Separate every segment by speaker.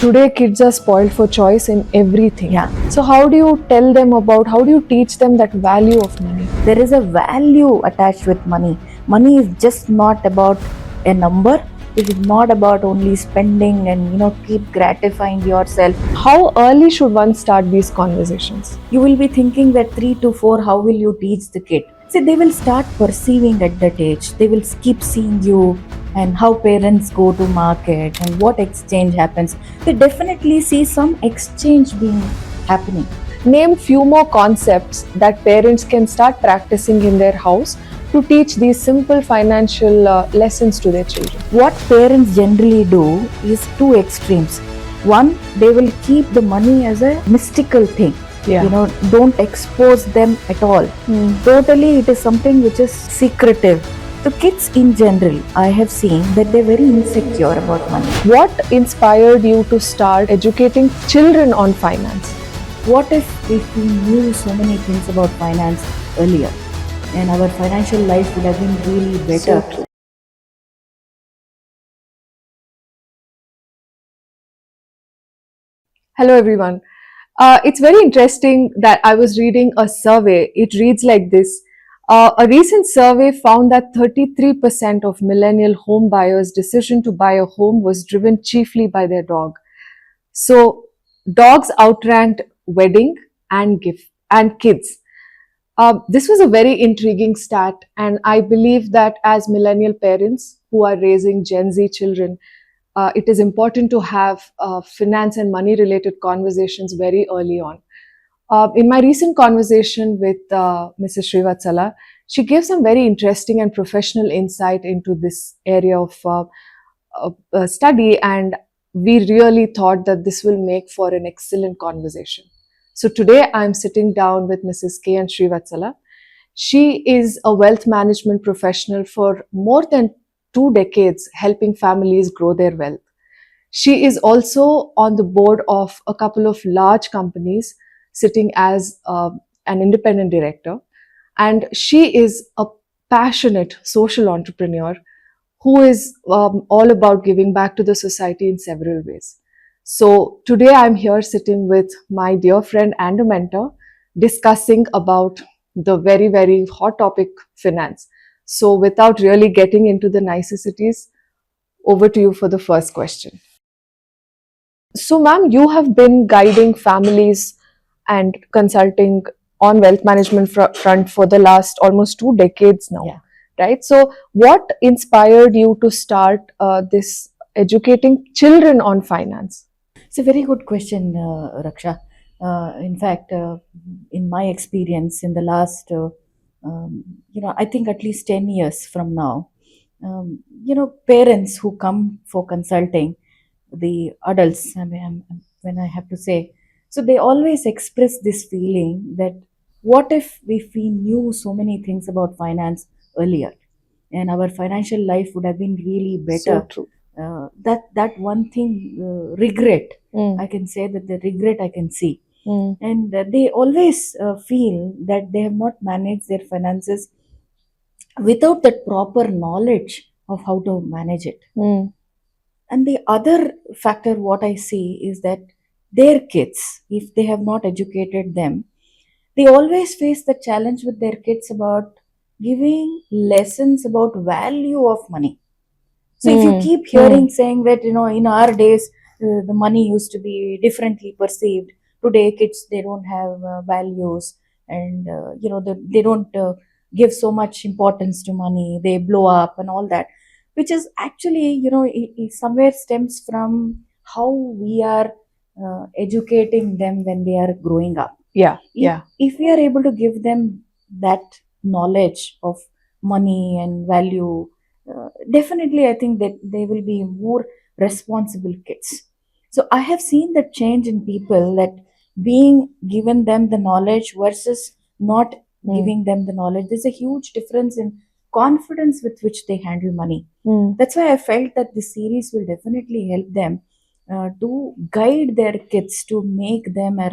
Speaker 1: Today kids are spoiled for choice in everything.
Speaker 2: Yeah.
Speaker 1: So how do you how do you teach them that value of money?
Speaker 2: There is a value attached with money. Money is just not about a number. It is not about only spending and keep gratifying yourself.
Speaker 1: How early should one start these conversations?
Speaker 2: You will be thinking that 3 to 4, how will you teach the kid? See, they will start perceiving at that age. They will keep seeing you and how parents go to market and what exchange happens. They definitely see some exchange being happening.
Speaker 1: Name few more concepts that parents can start practicing in their house to teach these simple financial lessons to their children.
Speaker 2: What parents generally do is two extremes. One, they will keep the money as a mystical thing.
Speaker 1: Yeah.
Speaker 2: Don't expose them at all. Totally, it is something which is secretive. The kids in general, I have seen that they're very insecure about money.
Speaker 1: What inspired you to start educating children on finance?
Speaker 2: What if we knew so many things about finance earlier, and our financial life would have been really better?
Speaker 1: So true. Hello everyone. It's very interesting that I was reading a survey. It reads like this. A recent survey found that 33% of millennial home buyers' decision to buy a home was driven chiefly by their dog. So, dogs outranked wedding and gift and kids. This was a very intriguing stat, and I believe that as millennial parents who are raising Gen Z children, it is important to have finance and money related conversations very early on. In my recent conversation with Mrs. Srivathsala, she gave some very interesting and professional insight into this area of study, and we really thought that this will make for an excellent conversation. So today I'm sitting down with Mrs. K. and Srivathsala. She is a wealth management professional for more than 2 decades, helping families grow their wealth. She is also on the board of a couple of large companies, sitting as an independent director. And she is a passionate social entrepreneur who is all about giving back to the society in several ways. So today I'm here sitting with my dear friend and a mentor discussing about the very, very hot topic, finance. So without really getting into the niceties, over to you for the first question. So, ma'am, you have been guiding families and consulting on wealth management front for the last almost 2 decades now,
Speaker 2: Yeah.
Speaker 1: right? So, what inspired you to start this educating children on finance?
Speaker 2: It's a very good question, Raksha. In fact, in my experience in the last, I think at least 10 years from now, parents who come for consulting, the adults, when I have to say, so they always express this feeling that what if we knew so many things about finance earlier, and our financial life would have been really better.
Speaker 1: So true.
Speaker 2: That one thing, regret,
Speaker 1: Mm.
Speaker 2: I can say that the regret I can see.
Speaker 1: Mm.
Speaker 2: And they always feel that they have not managed their finances without that proper knowledge of how to manage it.
Speaker 1: Mm.
Speaker 2: And the other factor, what I see, is that their kids, if they have not educated them, they always face the challenge with their kids about giving lessons about value of money. So if you keep hearing saying that, in our days, the money used to be differently perceived. Today, kids, they don't have values, and, they don't give so much importance to money. They blow up and all that, which is actually, it somewhere stems from how we are educating them when they are growing up.
Speaker 1: Yeah,
Speaker 2: If we are able to give them that knowledge of money and value, definitely I think that they will be more responsible kids. So I have seen that change in people, that being given them the knowledge versus not giving them the knowledge, there's a huge difference in confidence with which they handle money. That's why I felt that this series will definitely help them to guide their kids to make them a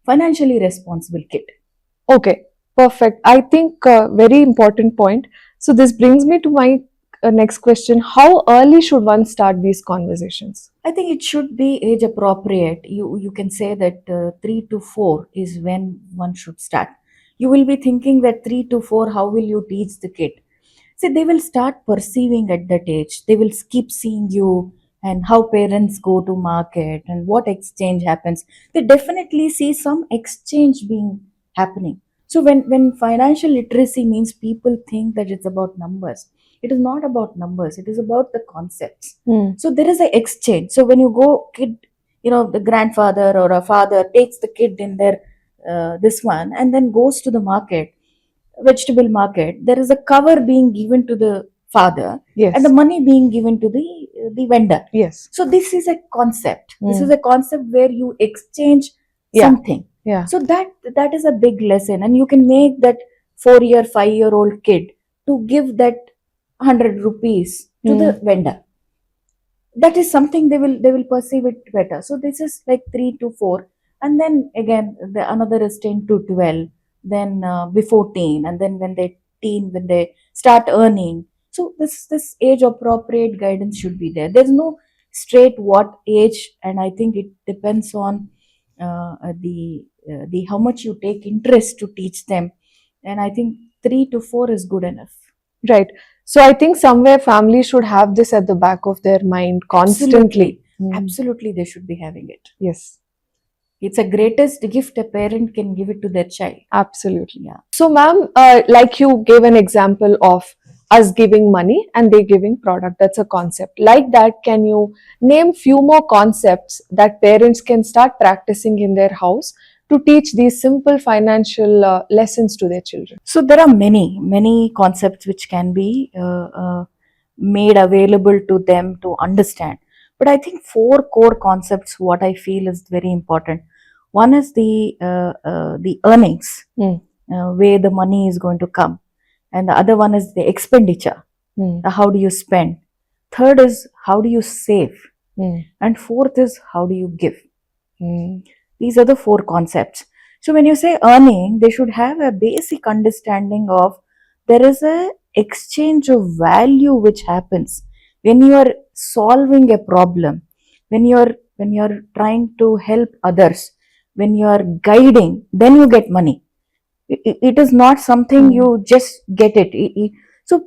Speaker 2: financially responsible kid.
Speaker 1: Okay, perfect. I think very important point. So this brings me to my next question. How early should one start these conversations?
Speaker 2: I think it should be age appropriate. You can say that 3 to 4 is when one should start. You will be thinking that 3 to 4, how will you teach the kid? See, they will start perceiving at that age. They will keep seeing you and how parents go to market and what exchange happens. They definitely see some exchange being happening. So when financial literacy means people think that it's about numbers, it is not about numbers. It is about the concepts.
Speaker 1: Hmm.
Speaker 2: So there is an exchange. So when you go, kid, the grandfather or a father takes the kid in their this one and then goes to the market, vegetable market, there is a cover being given to the father and the
Speaker 1: Yes.
Speaker 2: money being given to the vendor.
Speaker 1: Yes.
Speaker 2: So this is a concept. This is
Speaker 1: Mm.
Speaker 2: a concept where you exchange
Speaker 1: Yeah.
Speaker 2: something.
Speaker 1: Yeah.
Speaker 2: So that is a big lesson, and you can make that 4 year, 5 year old kid to give that 100 rupees to the
Speaker 1: Mm.
Speaker 2: vendor. That is something they will perceive it better. So this is like 3 to 4, and then again the another is 10 to 12, then before teen, and then when they start earning. So this age appropriate guidance should be there. There's no straight what age, and I think it depends on the how much you take interest to teach them, and I think 3 to 4 is good enough.
Speaker 1: Right. So I think somewhere families should have this at the back of their mind constantly.
Speaker 2: Absolutely,
Speaker 1: Mm.
Speaker 2: absolutely, they should be having it.
Speaker 1: Yes.
Speaker 2: It's a greatest gift a parent can give it to their child.
Speaker 1: Absolutely.
Speaker 2: Yeah.
Speaker 1: So, ma'am, like you gave an example of us giving money and they giving product. That's a concept. Like that, can you name few more concepts that parents can start practicing in their house to teach these simple financial lessons to their children?
Speaker 2: So there are many concepts which can be made available to them to understand. But I think four core concepts, what I feel is very important. One is the earnings,
Speaker 1: Mm.
Speaker 2: where the money is going to come, and the other one is the expenditure.
Speaker 1: Mm.
Speaker 2: How do you spend? Third is how do you save,
Speaker 1: Mm.
Speaker 2: and fourth is how do you give.
Speaker 1: Mm.
Speaker 2: These are the four concepts. So when you say earning, they should have a basic understanding of there is a exchange of value which happens when you are solving a problem, when you're trying to help others, when you are guiding, then you get money. It is not something you just get it. So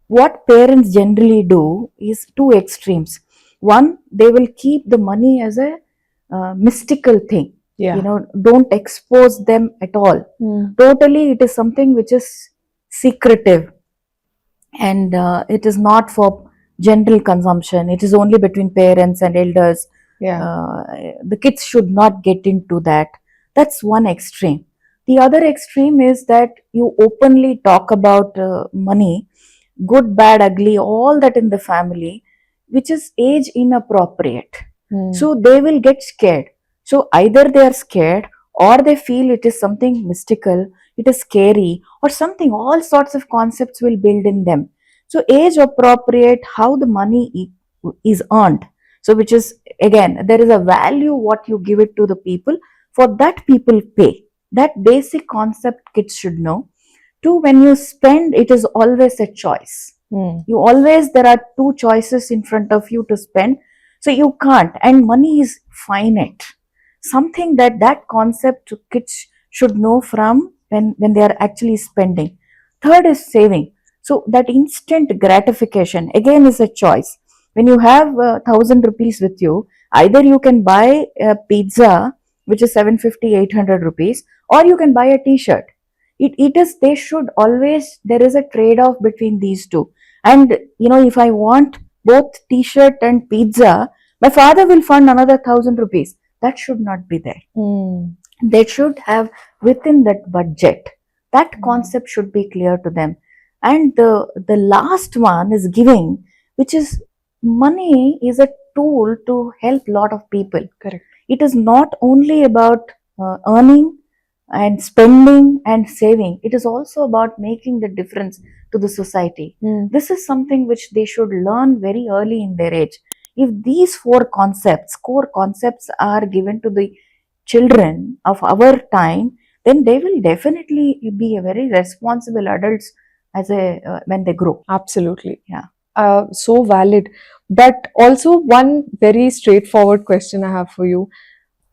Speaker 2: what parents generally do is two extremes. One, they will keep the money as a mystical thing.
Speaker 1: Yeah.
Speaker 2: Don't expose them at all. Totally, it is something which is secretive, and it is not for general consumption. It is only between parents and elders.
Speaker 1: Yeah.
Speaker 2: The kids should not get into that. That's one extreme. The other extreme is that you openly talk about money, good, bad, ugly, all that in the family, which is age inappropriate. So they will get scared. So either they are scared, or they feel it is something mystical, it is scary, or something. All sorts of concepts will build in them. So age appropriate, how the money is earned. So which is, again, there is a value what you give it to the people, for that people pay. That basic concept kids should know. Two, when you spend, it is always a choice. You always, there are two choices in front of you to spend. So you can't, and money is finite. Something that concept kids should know from when they are actually spending. Third is saving. So that instant gratification again is a choice. When you have 1,000 rupees with you, either you can buy a pizza which is 750, 800 rupees, or you can buy a t-shirt. It is, they should always, there is a trade-off between these two. And if I want both t-shirt and pizza, my father will fund another 1,000 rupees. That should not be there. They should have within that budget. That concept should be clear to them. And the last one is giving, which is, money is a tool to help lot of people.
Speaker 1: Correct.
Speaker 2: It is not only about earning and spending and saving. It is also about making the difference to the society. This is something which they should learn very early in their age. If these four concepts, core concepts, are given to the children of our time, then they will definitely be a very responsible adults as a when they grow.
Speaker 1: Absolutely.
Speaker 2: Yeah.
Speaker 1: so valid. But also, one very straightforward question I have for you: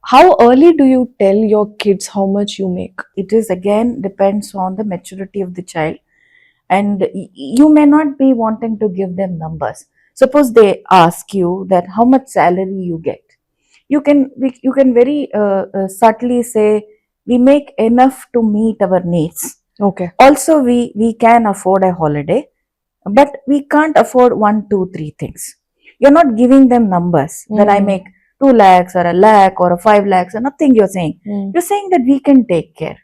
Speaker 1: how early do you tell your kids how much you make?
Speaker 2: It is again depends on the maturity of the child, and you may not be wanting to give them numbers. Suppose they ask you that how much salary you get, you can very subtly say we make enough to meet our needs.
Speaker 1: Okay.
Speaker 2: Also, we can afford a holiday, but we can't afford one, two, three things. You're not giving them numbers that I make 2 lakhs or a lakh or a 5 lakhs or nothing you're saying. You're saying that we can take care.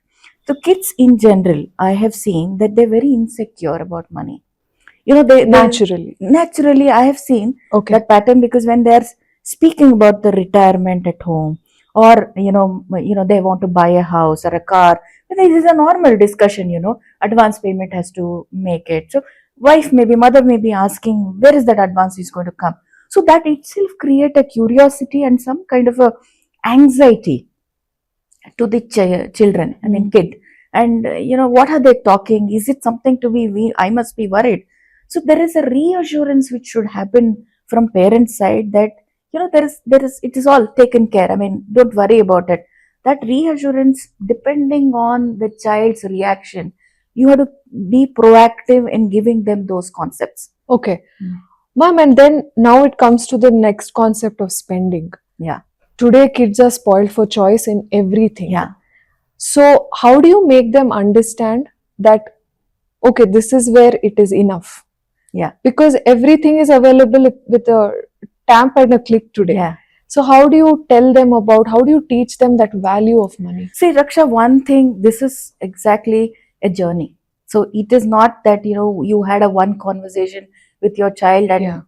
Speaker 2: So kids in general, I have seen that they're very insecure about money. Naturally, I have seen
Speaker 1: Okay.
Speaker 2: that pattern, because when they're speaking about the retirement at home, or they want to buy a house or a car, this is a normal discussion. Advance payment has to make it. So mother may be asking where is that advance is going to come. So that itself create a curiosity and some kind of a anxiety to the children, I mean kid. And what are they talking, is it something to be I must be worried. So there is a reassurance which should happen from parents side, that there is it is all taken care, I mean don't worry about it. That reassurance, depending on the child's reaction, you have to be proactive in giving them those concepts.
Speaker 1: Okay. Ma'am, and then now it comes to the next concept of spending.
Speaker 2: Yeah.
Speaker 1: Today, kids are spoiled for choice in everything.
Speaker 2: Yeah.
Speaker 1: So, how do you make them understand that, okay, this is where it is enough?
Speaker 2: Yeah.
Speaker 1: Because everything is available with a tap and a click today.
Speaker 2: Yeah.
Speaker 1: So, how do you tell them about, how do you teach them that value of money?
Speaker 2: See, Raksha, one thing, this is exactly a journey. So it is not that, you had a one conversation with your child and,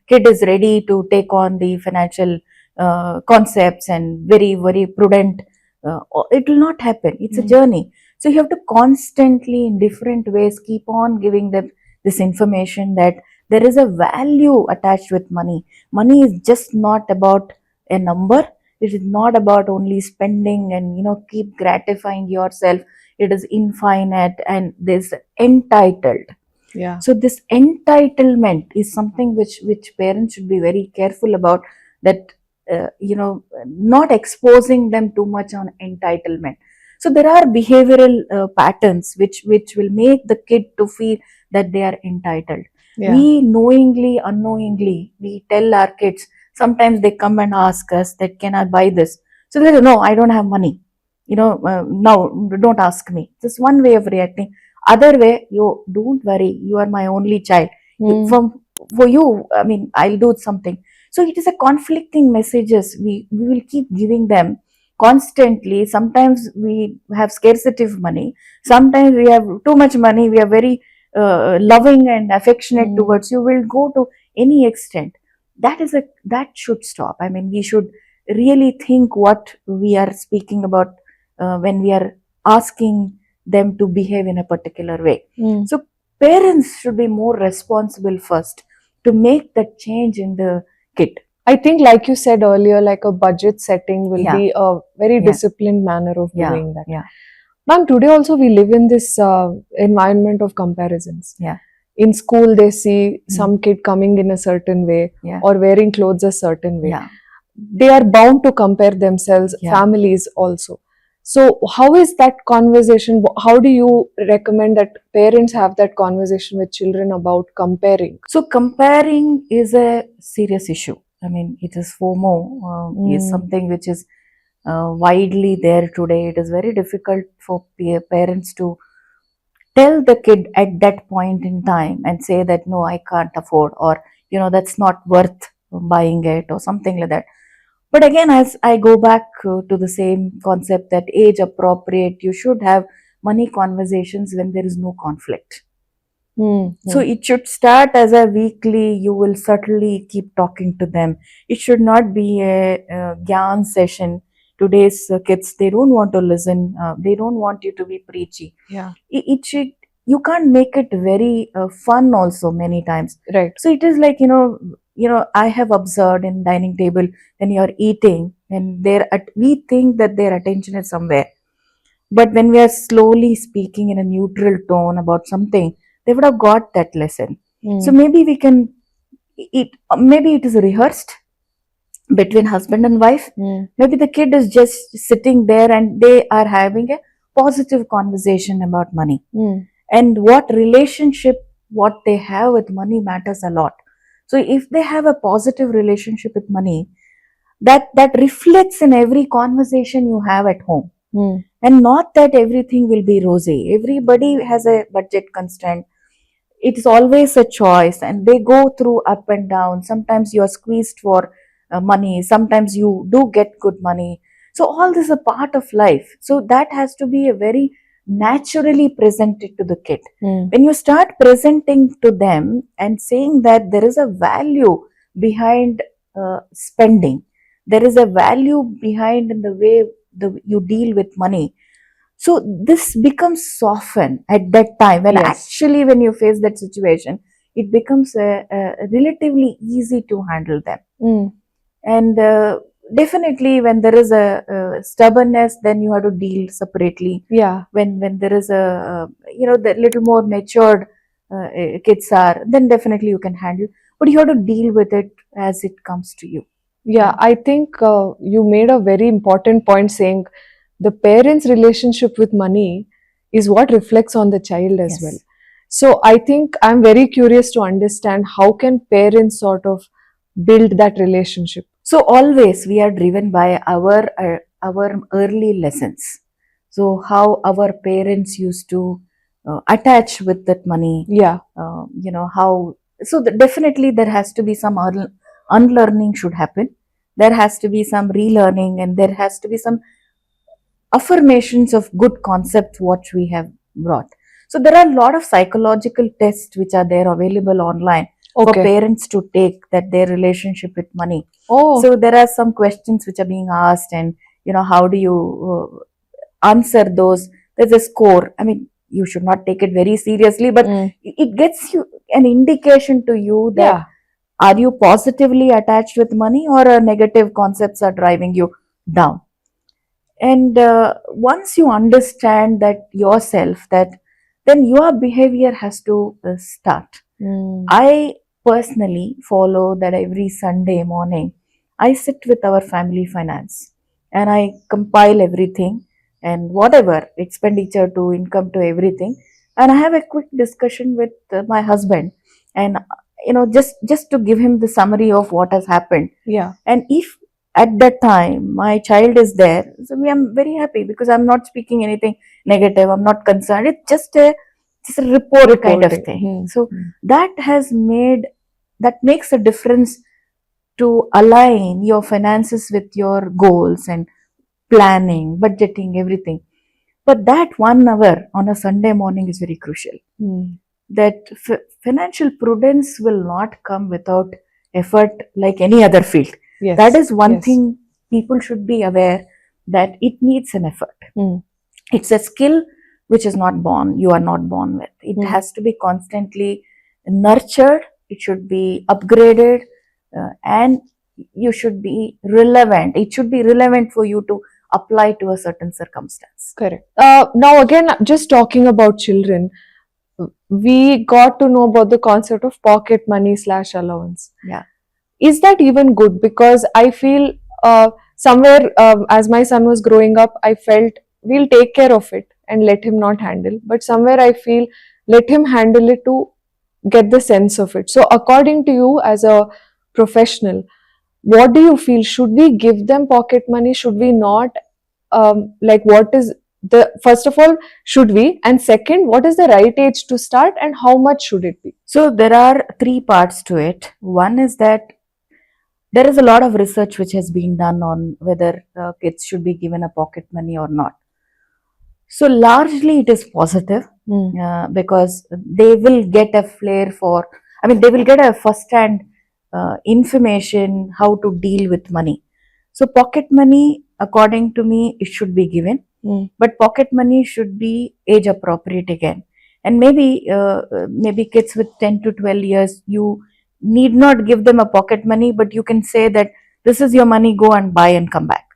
Speaker 2: kid is ready to take on the financial concepts and very, very prudent. It will not happen. It's a journey. So you have to constantly, in different ways, keep on giving them this information that there is a value attached with money. Money is just not about a number. It is not about only spending and keep gratifying yourself. It is infinite, and this entitled.
Speaker 1: Yeah.
Speaker 2: So this entitlement is something which parents should be very careful about, that not exposing them too much on entitlement. So there are behavioral patterns which will make the kid to feel that they are entitled.
Speaker 1: Yeah.
Speaker 2: We knowingly, unknowingly, we tell our kids. Sometimes they come and ask us that, can I buy this? So they say, no, I don't have money. No, don't ask me. This is one way of reacting. Other way, you don't worry. You are my only child. For you, I mean, I'll do something. So it is a conflicting messages. We will keep giving them constantly. Sometimes we have scarcity of money. Sometimes we have too much money. We are very loving and affectionate towards you. Will go to any extent. That should stop. I mean, we should really think what we are speaking about when we are asking them to behave in a particular way. So parents should be more responsible first to make that change in the kid.
Speaker 1: I think, like you said earlier, like a budget setting will be a very disciplined manner of doing that.
Speaker 2: Yeah.
Speaker 1: Ma'am, today also we live in this environment of comparisons.
Speaker 2: Yeah.
Speaker 1: In school, they see some kid coming in a certain way or wearing clothes a certain way.
Speaker 2: Yeah.
Speaker 1: They are bound to compare themselves, families also. So, how is that conversation? How do you recommend that parents have that conversation with children about comparing?
Speaker 2: So, comparing is a serious issue. I mean, it is FOMO, is something which is widely there today. It is very difficult for parents to tell the kid at that point in time and say that, no, I can't afford, or, that's not worth buying it, or something like that. But again, as I go back to the same concept, that age appropriate, you should have money conversations when there is no conflict. So it should start as a weekly, you will certainly keep talking to them. It should not be a gyan session. Today's kids, they don't want to listen. They don't want you to be preachy.
Speaker 1: Yeah.
Speaker 2: It should, you can't make it very fun also many times.
Speaker 1: Right.
Speaker 2: So it is like, I have observed in dining table, when you're eating and we think that their attention is somewhere. But when we are slowly speaking in a neutral tone about something, they would have got that lesson. So maybe we can, maybe it is rehearsed between husband and wife. Maybe the kid is just sitting there and they are having a positive conversation about money. And what relationship, what they have with money matters a lot. So if they have a positive relationship with money, that reflects in every conversation you have at home. And not that everything will be rosy. Everybody has a budget constraint. It is always a choice, and they go through up and down. Sometimes you are squeezed for money, sometimes you do get good money. So all this is a part of life, so that has to be a very naturally presented to the kid. When you start presenting to them and saying that there is a value behind spending, there is a value behind in the way you deal with money, so this becomes soften at that time, when actually when you face that situation, it becomes relatively easy to handle them. And definitely when there is a stubbornness, then you have to deal separately. When there is a the little more matured kids are, then definitely you can handle, but you have to deal with it as it comes to you.
Speaker 1: Yeah, I think you made a very important point saying the parents' relationship with money is what reflects on the child as well. So I think I'm very curious to understand how can parents sort of build that relationship.
Speaker 2: So always we are driven by our early lessons. So how our parents used to attach with that money. How. So definitely there has to be some unlearning should happen. There has to be some relearning, and there has to be some affirmations of good concepts what we have brought. So there are a lot of psychological tests which are there available online for parents to take, that their relationship with money. So there are some questions which are being asked, and how do you answer those. There's a score. I mean, you should not take it very seriously, but it gets you an indication to you that are you positively attached with money, or negative concepts are driving you down. And once you understand that yourself, that then your behavior has to start. I personally follow that every Sunday morning I sit with our family finance and I compile everything, and whatever expenditure to income to everything, and I have a quick discussion with my husband, and just to give him the summary of what has happened. And if at that time my child is there, so I'm very happy, because I'm not speaking anything negative, I'm not concerned, it's just a report kind of thing. So that makes a difference to align your finances with your goals and planning, budgeting, everything. But that 1 hour on a Sunday morning is very crucial. That financial prudence will not come without effort, like any other field. That is one thing people should be aware, that it needs an effort. It's a skill which is not born, you are not born with. It has to be constantly nurtured, it should be upgraded, and you should be relevant. It should be relevant for you to apply to a certain circumstance.
Speaker 1: Correct. Now again, just talking about children, we got to know about the concept of pocket money / allowance. Is that even good? Because I feel somewhere as my son was growing up, I felt we'll take care of it and let him not handle. But somewhere I feel let him handle it to get the sense of it. So according to you as a professional, what do you feel? Should we give them pocket money? Should we not? Like what is the, first of all, should we? And second, what is the right age to start and how much should it be?
Speaker 2: So there are 3 parts to it. One is that there is a lot of research which has been done on whether kids should be given a pocket money or not. So largely it is positive, because they will get a flair for, they will get a first-hand information how to deal with money. So pocket money, according to me, it should be given, but pocket money should be age appropriate again. And maybe kids with 10 to 12 years, you need not give them a pocket money, but you can say that this is your money, go and buy and come back.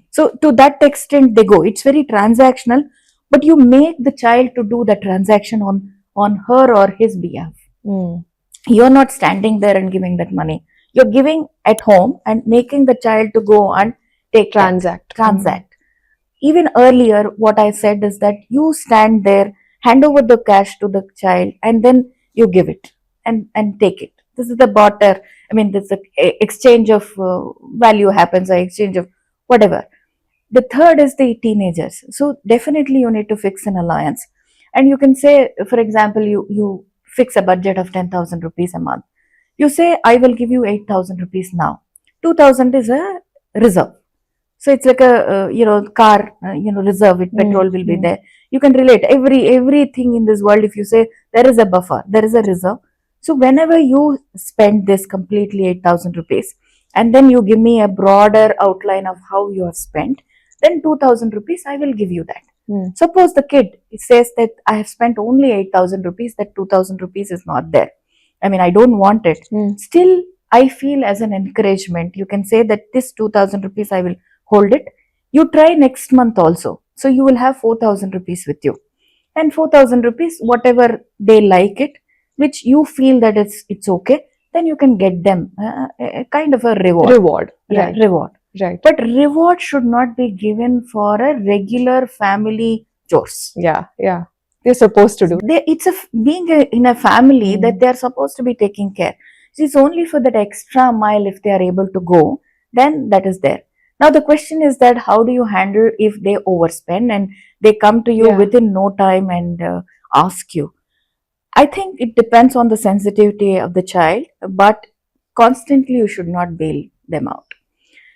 Speaker 2: So to that extent they go. It's very transactional, but you make the child to do the transaction on her or his behalf. You're not standing there and giving that money. You're giving at home and making the child to go and take that,
Speaker 1: Transact.
Speaker 2: transact. Even earlier, what I said is that you stand there, hand over the cash to the child, and then you give it and take it. This is the barter. I mean, this exchange of value happens, or exchange of whatever. The third is the teenagers. So definitely you need to fix an alliance. And you can say, for example, you fix a budget of 10,000 rupees a month. You say, I will give you 8,000 rupees now. 2,000 is a reserve. So it's like a car, reserve. With
Speaker 1: Mm,
Speaker 2: petrol will be
Speaker 1: mm.
Speaker 2: there. You can relate everything in this world. If you say there is a buffer, there is a reserve. So whenever you spend this completely 8,000 rupees, and then you give me a broader outline of how you have spent, then 2,000 rupees I will give you that.
Speaker 1: Mm.
Speaker 2: Suppose the kid says that I have spent only 8,000 rupees, that 2,000 rupees is not there. I mean, I don't want it.
Speaker 1: Mm.
Speaker 2: Still, I feel as an encouragement, you can say that this 2,000 rupees I will hold it. You try next month also. So you will have 4,000 rupees with you. And 4,000 rupees, whatever they like it, which you feel that it's okay, then you can get them a kind of a reward.
Speaker 1: Reward.
Speaker 2: Yeah,
Speaker 1: Right.
Speaker 2: reward.
Speaker 1: Right.
Speaker 2: But reward should not be given for a regular family chores.
Speaker 1: Yeah. Yeah. They're supposed to do.
Speaker 2: It's being in a family that
Speaker 1: Mm.
Speaker 2: they are supposed to be taking care. It's only for that extra mile if they are able to go, then that is there. Now the question is that how do you handle if they overspend and they come to you
Speaker 1: Yeah.
Speaker 2: within no time and ask you? I think it depends on the sensitivity of the child, but constantly you should not bail them out.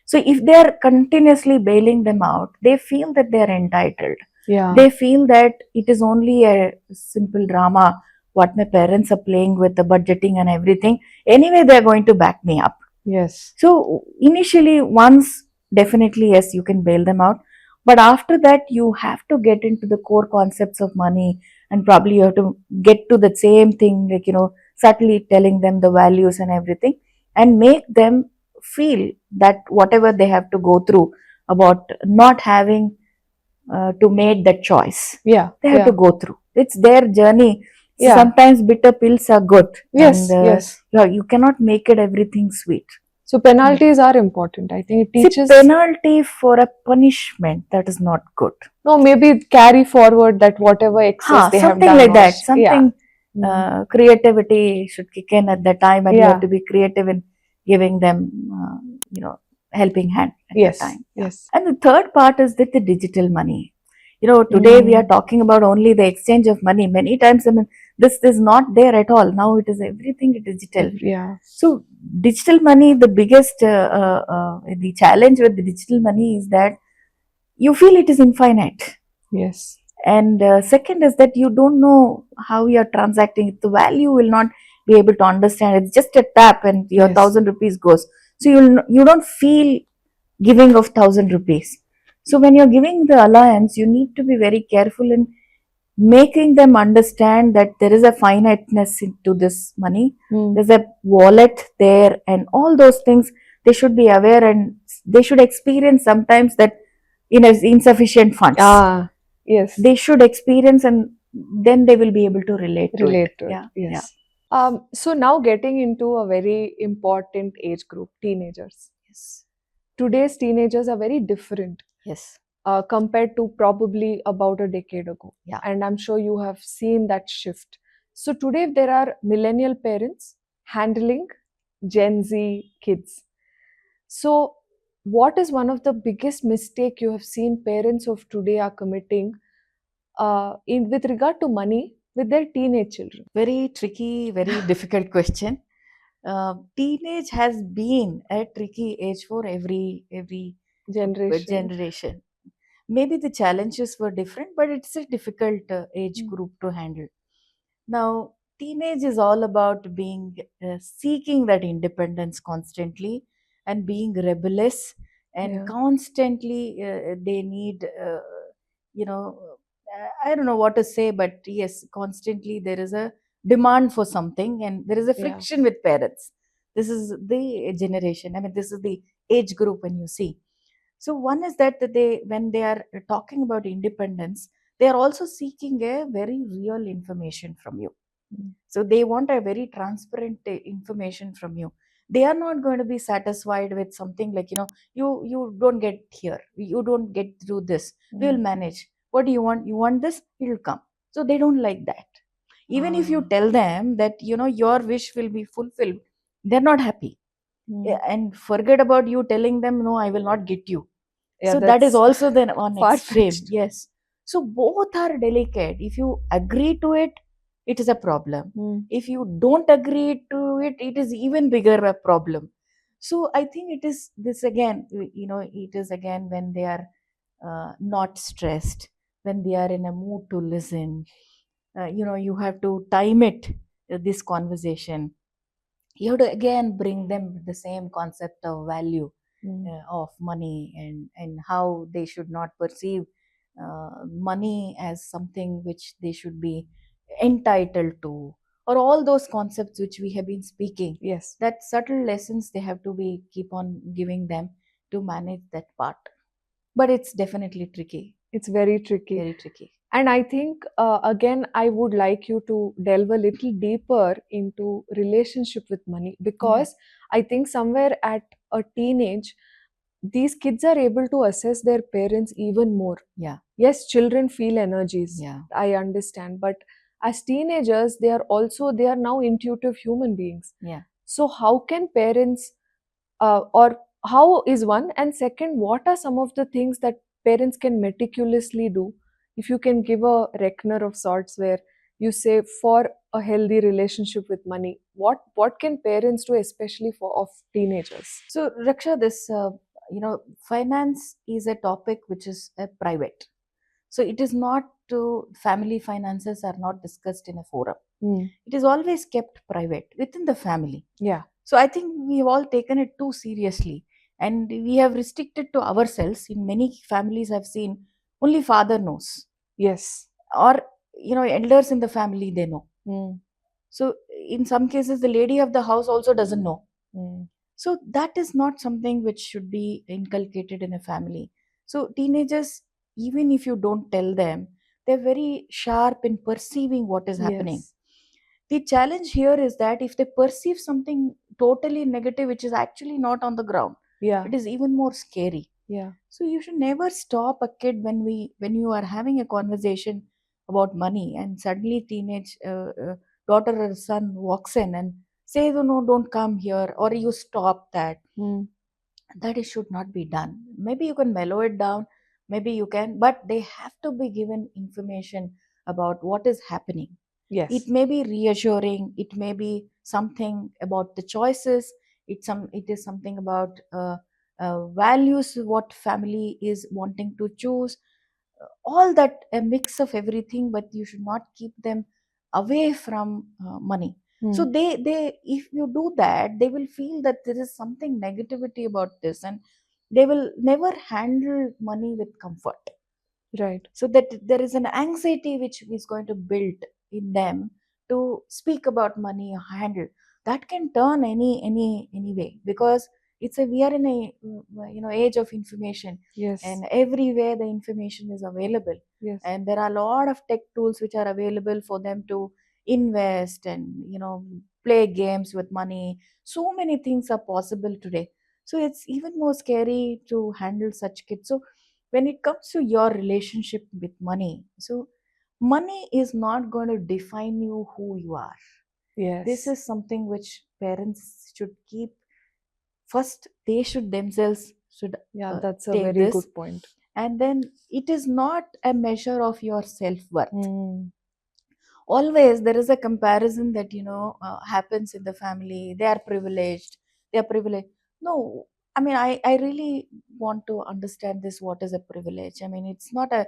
Speaker 2: So if they are continuously bailing them out, they feel that they are entitled.
Speaker 1: Yeah.
Speaker 2: They feel that it is only a simple drama what my parents are playing with the budgeting and everything. Anyway, they are going to back me up.
Speaker 1: Yes.
Speaker 2: So initially, once definitely yes, you can bail them out, but after that, you have to get into the core concepts of money, and probably you have to get to the same thing, like subtly telling them the values and everything, and make them feel that whatever they have to go through about not having to make that choice,
Speaker 1: Yeah.
Speaker 2: they have
Speaker 1: Yeah.
Speaker 2: to go through. It's their journey. So
Speaker 1: Yeah.
Speaker 2: sometimes bitter pills are good,
Speaker 1: Yes.
Speaker 2: and
Speaker 1: Yes.
Speaker 2: you cannot make it everything sweet.
Speaker 1: So penalties are important. I think it
Speaker 2: See,
Speaker 1: teaches.
Speaker 2: penalty for a punishment, that is not good.
Speaker 1: No, maybe carry forward that whatever excess they have
Speaker 2: Something
Speaker 1: done.
Speaker 2: like
Speaker 1: Or
Speaker 2: that.
Speaker 1: yeah.
Speaker 2: Something
Speaker 1: Mm.
Speaker 2: creativity should kick in at that time, and you have
Speaker 1: Yeah.
Speaker 2: to be creative in giving them, helping hand at
Speaker 1: Yes.
Speaker 2: that time. Yeah.
Speaker 1: Yes.
Speaker 2: And the third part is that the digital money. Today we are
Speaker 1: Mm.
Speaker 2: talking about only the exchange of money. Many times, I mean, this is not there at all. Now it is everything digital.
Speaker 1: Yeah.
Speaker 2: So digital money, the biggest the challenge with the digital money is that you feel it is infinite.
Speaker 1: Yes.
Speaker 2: And second is that you don't know how you are transacting. The value will not be able to understand. It's just a tap, and your
Speaker 1: Yes.
Speaker 2: 1,000 rupees goes. So you don't feel giving of 1,000 rupees. So when you're giving the alliance, you need to be very careful in making them understand that there is a finiteness into this money.
Speaker 1: Mm.
Speaker 2: There's a wallet there, and all those things they should be aware, and they should experience sometimes that insufficient funds.
Speaker 1: Ah. Yes.
Speaker 2: They should experience, and then they will be able to relate to
Speaker 1: Relate
Speaker 2: it.
Speaker 1: to it.
Speaker 2: Yeah,
Speaker 1: Yes.
Speaker 2: yeah.
Speaker 1: So now getting into a very important age group, teenagers.
Speaker 2: Yes,
Speaker 1: Today's teenagers are very different
Speaker 2: yes,
Speaker 1: compared to probably about a decade ago.
Speaker 2: yeah.
Speaker 1: And I'm sure you have seen that shift. So today there are millennial parents handling Gen Z kids. So what is one of the biggest mistake you have seen parents of today are committing in with regard to money with their teenage children?
Speaker 2: Very tricky, very difficult question. Teenage has been a tricky age for every
Speaker 1: Generation.
Speaker 2: generation. Maybe the challenges were different, but it's a difficult age
Speaker 1: Mm.
Speaker 2: group to handle. Now, teenage is all about being seeking that independence constantly, and being rebellious, and
Speaker 1: Yeah.
Speaker 2: constantly they need, I don't know what to say, but yes, constantly there is a demand for something, and there is a
Speaker 1: Yeah.
Speaker 2: friction with parents. This is the generation. I mean, this is the age group when you see. So one is that they, when they are talking about independence, they are also seeking a very real information from you.
Speaker 1: Mm.
Speaker 2: So they want a very transparent information from you. They are not going to be satisfied with something like, you don't get here, you don't get through this, we will
Speaker 1: Mm.
Speaker 2: manage. What do you want? You want this, it will come. So they don't like that. Even if you
Speaker 1: Ah.
Speaker 2: tell them that your wish will be fulfilled, they're not happy.
Speaker 1: Mm.
Speaker 2: And forget about you telling them, no, I will not get you.
Speaker 1: Yeah,
Speaker 2: So that is
Speaker 1: that's
Speaker 2: also then on extreme.
Speaker 1: far-fetched.
Speaker 2: Yes. So both are delicate. If you agree to it, it is a problem.
Speaker 1: Mm.
Speaker 2: If you don't agree to it, it is even bigger a problem. So I think it is this again, it is again when they are not stressed, when they are in a mood to listen. You have to time it, this conversation. You have to again bring them the same concept of value,
Speaker 1: Mm.
Speaker 2: of money, and how they should not perceive money as something which they should be entitled to, or all those concepts which we have been speaking.
Speaker 1: Yes,
Speaker 2: That subtle lessons they have to be keep on giving them to manage that part. But it's definitely tricky,
Speaker 1: it's very tricky.
Speaker 2: very tricky.
Speaker 1: And I think, again, I would like you to delve a little deeper into relationship with money,
Speaker 2: Yeah,
Speaker 1: because I think somewhere at a teenage, these kids are able to assess their parents even more.
Speaker 2: yeah,
Speaker 1: Yes, children feel energies.
Speaker 2: yeah,
Speaker 1: I understand. But as teenagers, they are now intuitive human beings.
Speaker 2: yeah.
Speaker 1: So how can parents, or how is one, and second, what are some of the things that parents can meticulously do? If you can give a reckoner of sorts where you say, for a healthy relationship with money, what can parents do, especially for of teenagers?
Speaker 2: So, Raksha, this finance is a topic which is private. So it is not to family finances are not discussed in a forum.
Speaker 1: Mm.
Speaker 2: It is always kept private within the family.
Speaker 1: Yeah.
Speaker 2: So I think we have all taken it too seriously, and we have restricted to ourselves. In many families, I've seen only father knows,
Speaker 1: Yes.
Speaker 2: or elders in the family they know.
Speaker 1: Mm.
Speaker 2: So in some cases, the lady of the house also doesn't know.
Speaker 1: Mm.
Speaker 2: So that is not something which should be inculcated in a family. So teenagers, even if you don't tell them, they're very sharp in perceiving what is happening.
Speaker 1: Yes.
Speaker 2: The challenge here is that if they perceive something totally negative which is actually not on the ground,
Speaker 1: Yeah.
Speaker 2: it is even more scary.
Speaker 1: Yeah.
Speaker 2: So you should never stop a kid when you are having a conversation about money, and suddenly teenage daughter or son walks in and say, no, no, don't come here, or you stop that.
Speaker 1: Mm.
Speaker 2: That it should not be done. Maybe you can mellow it down, maybe you can, but they have to be given information about what is happening. It
Speaker 1: Yes.
Speaker 2: may be reassuring, it may be something about the choices, it is something about values what family is wanting to choose, all that, a mix of everything, but you should not keep them away from money. So
Speaker 1: Mm.
Speaker 2: they if you do that, they will feel that there is something negativity about this, and they will never handle money with comfort.
Speaker 1: Right.
Speaker 2: So that there is an anxiety which is going to build in them to speak about money or handle. That can turn any way, because it's a we are in a age of information,
Speaker 1: Yes.
Speaker 2: and everywhere the information is available,
Speaker 1: Yes.
Speaker 2: and there are a lot of tech tools which are available for them to invest and play games with money. So many things are possible today. So it's even more scary to handle such kids. So when it comes to your relationship with money, so money is not going to define you who you are. This
Speaker 1: Yes.
Speaker 2: is something which parents should keep first. They should themselves should
Speaker 1: Yeah, that's a
Speaker 2: take
Speaker 1: very
Speaker 2: this,
Speaker 1: good point.
Speaker 2: and then it is not a measure of your self-worth.
Speaker 1: Mm.
Speaker 2: Always there is a comparison that happens in the family. They are privileged, they are privileged. No, I mean, I really want to understand this. What is a privilege? I mean, it's not a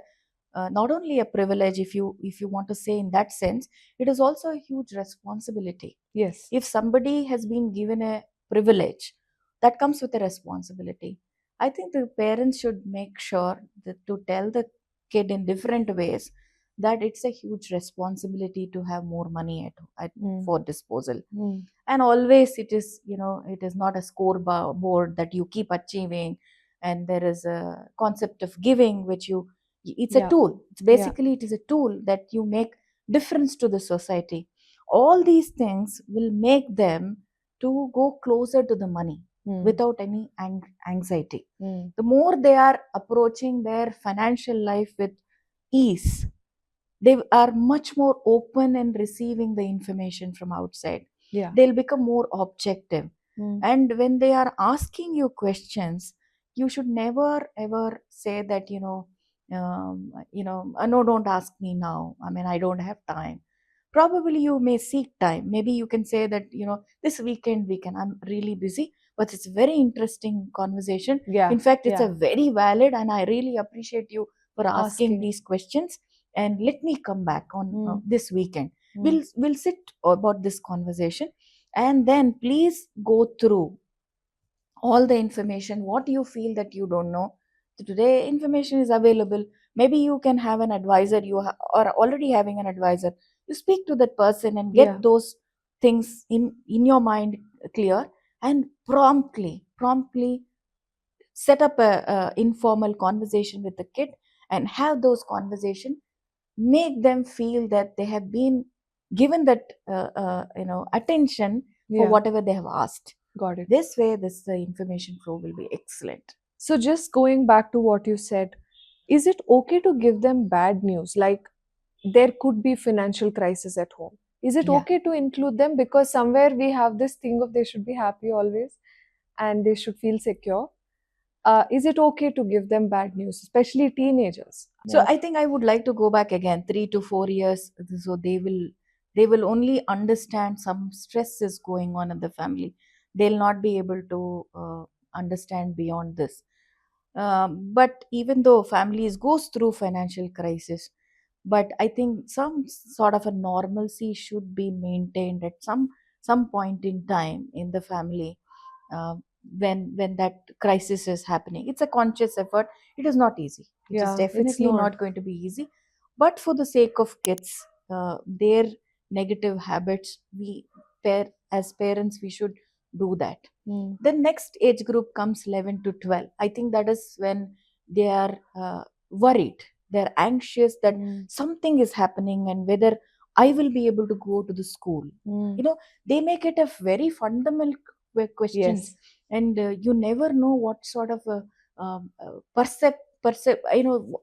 Speaker 2: not only a privilege, if you want to say in that sense, it is also a huge responsibility.
Speaker 1: Yes.
Speaker 2: If somebody has been given a privilege, that comes with a responsibility. I think the parents should make sure that to tell the kid in different ways that it's a huge responsibility to have more money at
Speaker 1: Mm.
Speaker 2: for disposal.
Speaker 1: Mm.
Speaker 2: And always it is it is not a board that you keep achieving, and there is a concept of giving which it's a
Speaker 1: Yeah.
Speaker 2: tool. It's
Speaker 1: Yeah.
Speaker 2: basically, it is a tool that you make difference to the society. All these things will make them to go closer to the money without any anxiety. The more they are approaching their financial life with ease, they are much more open in receiving the information from outside.
Speaker 1: Yeah.
Speaker 2: They'll become more objective. And when they are asking you questions, you should never ever say that, no, don't ask me now. I mean, I don't have time. Probably you may seek time. Maybe you can say that, this weekend, I'm really busy, but it's a very interesting conversation.
Speaker 1: Yeah.
Speaker 2: In fact, it's
Speaker 1: Yeah.
Speaker 2: a very valid, and I really appreciate you for asking
Speaker 1: Asking.
Speaker 2: these questions. And let me come back on this weekend.
Speaker 1: Mm.
Speaker 2: We'll sit about this conversation, and then please go through all the information what you feel that you don't know. So today information is available. Maybe you can have an advisor, or already having an advisor. You speak to that person and
Speaker 1: Yeah.
Speaker 2: get those things in your mind clear, and promptly set up a informal conversation with the kid, and have those conversation. Make them feel that they have been given that attention for
Speaker 1: Yeah.
Speaker 2: whatever they have asked.
Speaker 1: Got it.
Speaker 2: This way, this the information flow will be excellent.
Speaker 1: So, just going back to what you said, is it okay to give them bad news? Like there could be financial crisis at home. Is it
Speaker 2: Yeah.
Speaker 1: okay to include them? Because somewhere we have this thing of they should be happy always and they should feel secure. Is it okay to give them bad news, especially teenagers?
Speaker 2: So I think I would like to go back again 3 to 4 years, so they will only understand some stress is going on in the family. They'll not be able to understand beyond this. But even though families goes through financial crisis, but I think some sort of a normalcy should be maintained at some point in time in the family. uh, when that crisis is happening, it's a conscious effort. It is not easy. It is
Speaker 1: Yeah, it's
Speaker 2: definitely
Speaker 1: not.
Speaker 2: not going to be easy, but for the sake of kids, their negative habits, as parents, we should do that.
Speaker 1: Mm.
Speaker 2: The next age group comes 11 to 12. I think that is when they are worried. They're anxious that
Speaker 1: Mm.
Speaker 2: something is happening, and whether I will be able to go to the school.
Speaker 1: Mm.
Speaker 2: They make it a very fundamental questions.
Speaker 1: Yes.
Speaker 2: And you never know what sort of a percep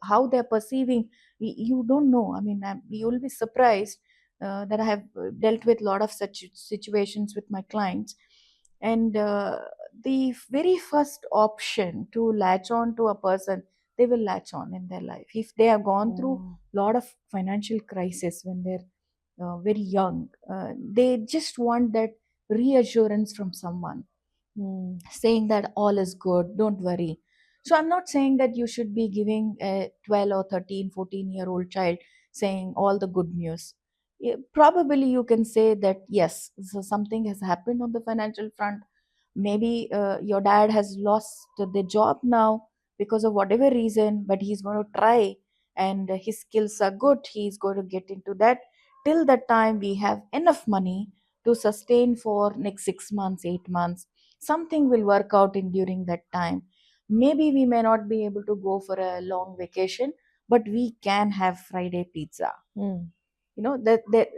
Speaker 2: how they're perceiving. You don't know. I mean, you'll be surprised that I have dealt with a lot of such situations with my clients. And the very first option to latch on to a person, they will latch on in their life if they have gone through
Speaker 1: Oh.
Speaker 2: a lot of financial crisis when they're very young. They just want that reassurance from someone
Speaker 1: Mm.
Speaker 2: saying that all is good, don't worry. So I'm not saying that you should be giving a 12 or 13, 14-year-old child saying all the good news. Probably you can say that yes, so something has happened on the financial front. Maybe your dad has lost the job now because of whatever reason, but he's going to try, and his skills are good, he's going to get into that. Till that time we have enough money to sustain for next 6 months, 8 months. Something will work out in during that time. Maybe we may not be able to go for a long vacation, but we can have Friday pizza.
Speaker 1: Mm.
Speaker 2: That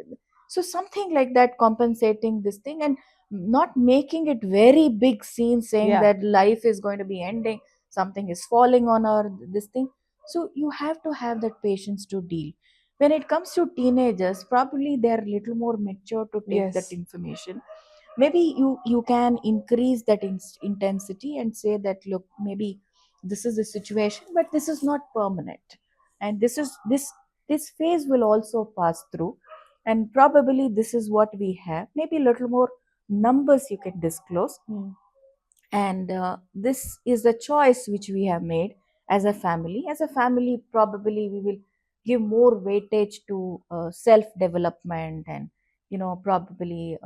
Speaker 2: so something like that, compensating this thing, and not making it very big scene saying
Speaker 1: Yeah.
Speaker 2: that life is going to be ending, something is falling on our this thing. So you have to have that patience to deal. When it comes to teenagers, probably they're little more mature to take that
Speaker 1: Yes.
Speaker 2: information. Maybe you can increase that intensity and say that, look, maybe this is the situation, but this is not permanent, and this phase will also pass through, and probably this is what we have. Maybe a little more numbers you can disclose.
Speaker 1: Mm.
Speaker 2: And this is the choice which we have made as a family. Probably we will give more weightage to self development, and probably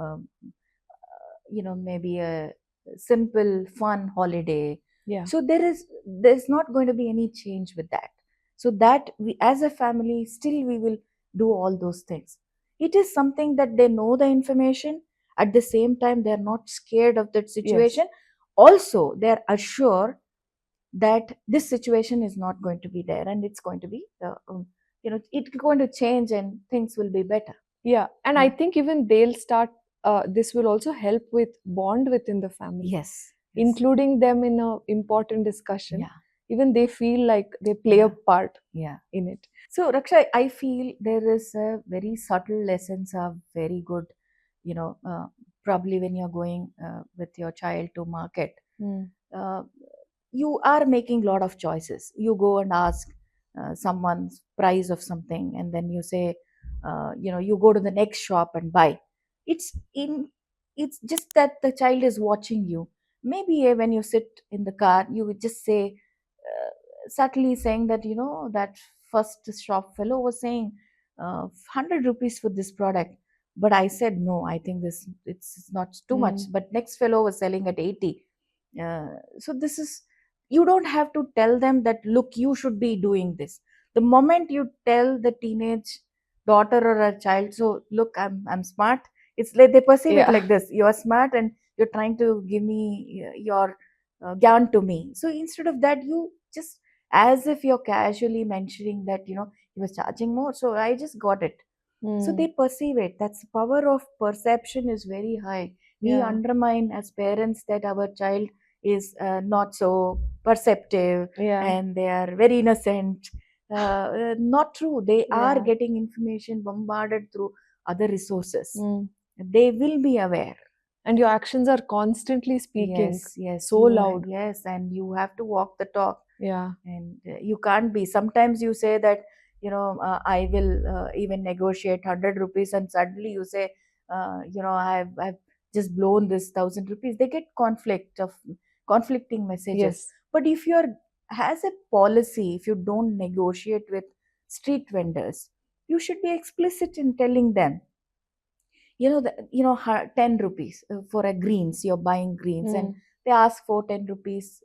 Speaker 2: maybe a simple fun holiday.
Speaker 1: Yeah.
Speaker 2: So there's not going to be any change with that. So that we as a family still we will do all those things. It is something that they know the information. At the same time, they're not scared of that
Speaker 1: Yes.
Speaker 2: situation. Also, they're assured that this situation is not going to be there, and it's going to be it's going to change, and things will be better.
Speaker 1: Yeah, and I
Speaker 2: Yeah.
Speaker 1: think even they'll start. This will also help with bond within the family,
Speaker 2: Yes. Yes.
Speaker 1: including them in a important discussion.
Speaker 2: Yeah.
Speaker 1: Even they feel like they play a
Speaker 2: Yeah.
Speaker 1: part
Speaker 2: Yeah.
Speaker 1: in it.
Speaker 2: So, Raksha, I feel there is a very subtle lessons are very good, you know, probably when you're going with your child to market,
Speaker 1: Mm.
Speaker 2: uh, you are making lot of choices. You go and ask someone's price of something, and then you say, you go to the next shop and buy. It's in. It's just that the child is watching you. Maybe when you sit in the car, you would just say, subtly saying that that first shop fellow was saying 100 rupees for this product, but I said no, I think it's not too much,
Speaker 1: Mm.
Speaker 2: but next fellow was selling at 80. So this is, you don't have to tell them that look, you should be doing this. The moment you tell the teenage daughter or a child, so look, I'm smart, it's like they perceive it
Speaker 1: Yeah.
Speaker 2: like this: you're smart and you're trying to give me your yarn to me. So instead of that, you just, as if you're casually mentioning that he was charging more, so I just got it. So they
Speaker 1: Mm.
Speaker 2: perceive it. That's the power of perception is very high. We
Speaker 1: Yeah.
Speaker 2: undermine as parents that our child is not so perceptive
Speaker 1: Yeah.
Speaker 2: and they are very innocent. Not true. They are
Speaker 1: Yeah.
Speaker 2: getting information bombarded through other resources.
Speaker 1: Mm.
Speaker 2: They will be aware.
Speaker 1: And your actions are constantly speaking
Speaker 2: Yes, yes,
Speaker 1: so loud.
Speaker 2: yes, and you have to walk the talk,
Speaker 1: Yeah.
Speaker 2: and you can't be. Sometimes you say that I will even negotiate 100 rupees, and suddenly you say I've just blown this 1,000 rupees. They get conflicting messages.
Speaker 1: Yes.
Speaker 2: But if you're, has a policy, if you don't negotiate with street vendors, you should be explicit in telling them, 10 rupees for a greens, you're buying greens, and
Speaker 1: Mm.
Speaker 2: they ask for 10 rupees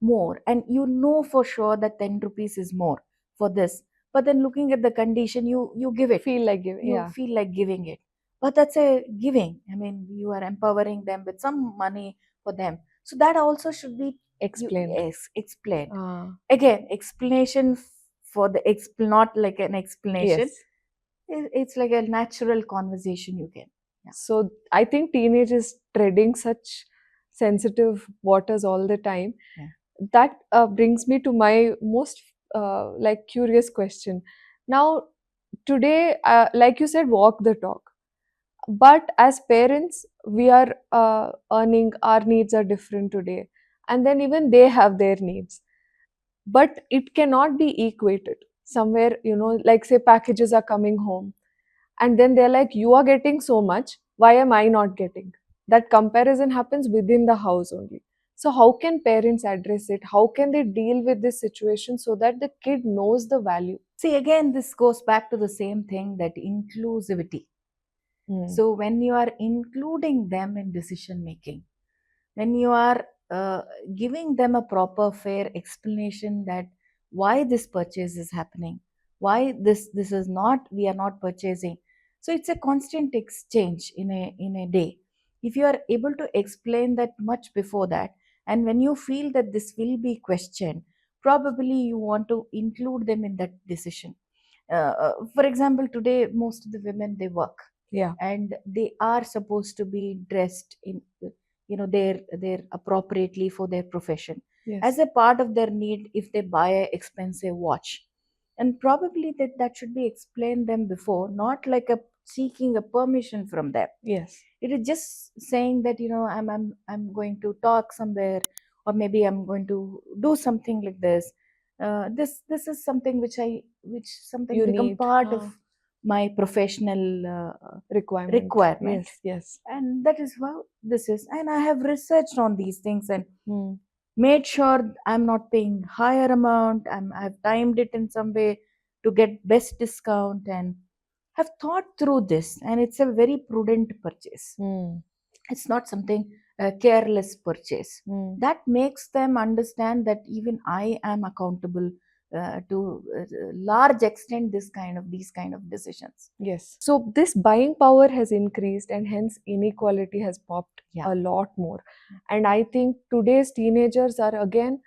Speaker 2: more, and you know for sure that 10 rupees is more for this, but then looking at the condition, you give it,
Speaker 1: Feel like giving.
Speaker 2: you
Speaker 1: Yeah.
Speaker 2: feel like giving it. But that's a giving, I mean, you are empowering them with some money for them. So that also should be,
Speaker 1: Explained.
Speaker 2: yes, explained.
Speaker 1: Ah.
Speaker 2: Again, explanation for the not like an explanation.
Speaker 1: Yes.
Speaker 2: It's like a natural conversation you can. Yeah.
Speaker 1: So I think teenage is treading such sensitive waters all the time.
Speaker 2: Yeah.
Speaker 1: That brings me to my most like curious question. Now, today, like you said, walk the talk. But as parents, we are earning, our needs are different today. And then even they have their needs. But it cannot be equated. Somewhere, like say packages are coming home and then they're like, you are getting so much, why am I not getting? That comparison happens within the house only. So how can parents address it? How can they deal with this situation so that the kid knows the value?
Speaker 2: See, again, this goes back to the same thing, that inclusivity.
Speaker 1: Mm.
Speaker 2: So when you are including them in decision making, when you are giving them a proper fair explanation that why this purchase is happening, why this is not, we are not purchasing. So it's a constant exchange in a day. If you are able to explain that much before that, and when you feel that this will be questioned, probably you want to include them in that decision. For example, today most of the women, they work,
Speaker 1: Yeah.
Speaker 2: and they are supposed to be dressed in their appropriately for their profession. As
Speaker 1: Yes.
Speaker 2: a part of their need, if they buy a expensive watch, and probably that should be explained them before, not like a seeking a permission from them.
Speaker 1: Yes.
Speaker 2: It is just saying that I'm going to talk somewhere, or maybe I'm going to do something like this. This is something which something
Speaker 1: You
Speaker 2: become
Speaker 1: need
Speaker 2: part of my professional
Speaker 1: requirement.
Speaker 2: requirement.
Speaker 1: Yes. Yes.
Speaker 2: And that is how this is, and I have researched on these things and
Speaker 1: Mm.
Speaker 2: made sure I'm not paying higher amount. I've timed it in some way to get best discount, and have thought through this, and it's a very prudent purchase.
Speaker 1: Mm.
Speaker 2: It's not something careless purchase.
Speaker 1: Mm.
Speaker 2: That makes them understand that even I am accountable to large extent these kind of decisions.
Speaker 1: Yes. So this buying power has increased and hence inequality has popped
Speaker 2: Yeah.
Speaker 1: a lot more. And I think today's teenagers are again,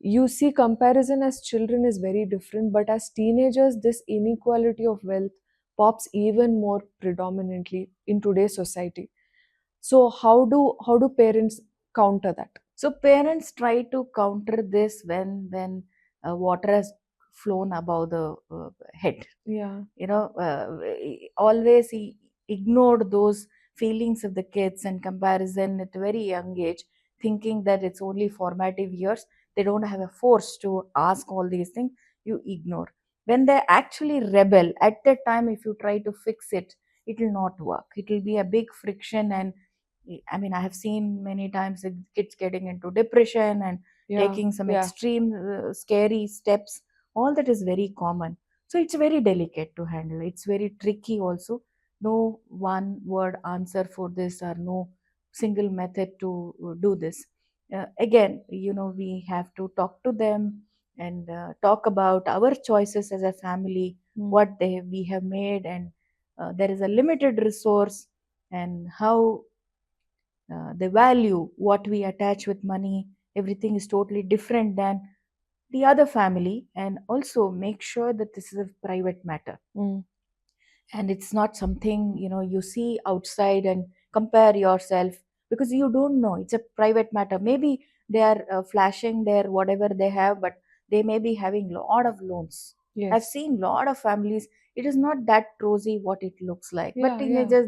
Speaker 1: you see comparison as children is very different, but as teenagers, this inequality of wealth, pops even more predominantly in today's society. So how do parents counter that?
Speaker 2: So parents try to counter this when water has flown above the head.
Speaker 1: Yeah.
Speaker 2: Always he ignored those feelings of the kids and comparison at a very young age, thinking that it's only formative years, they don't have a force to ask all these things. You ignore when they actually rebel at that time. If you try to fix it, it will not work, it will be a big friction. And I mean, I have seen many times the kids getting into depression and
Speaker 1: Yeah.
Speaker 2: taking some
Speaker 1: Yeah.
Speaker 2: extreme scary steps. All that is very common. So it's very delicate to handle, it's very tricky also. No one word answer for this, or no single method to do this. Again, we have to talk to them and talk about our choices as a family,
Speaker 1: Mm.
Speaker 2: what we have made, and there is a limited resource, and how the value what we attach with money, everything is totally different than the other family. And also make sure that this is a private matter,
Speaker 1: Mm.
Speaker 2: and it's not something you see outside and compare yourself, because you don't know, it's a private matter. Maybe they are flashing their whatever they have, but they may be having lot of loans. I've
Speaker 1: Yes.
Speaker 2: seen lot of families, it is not that rosy what it looks like, but
Speaker 1: Yeah. Yeah.
Speaker 2: teenagers,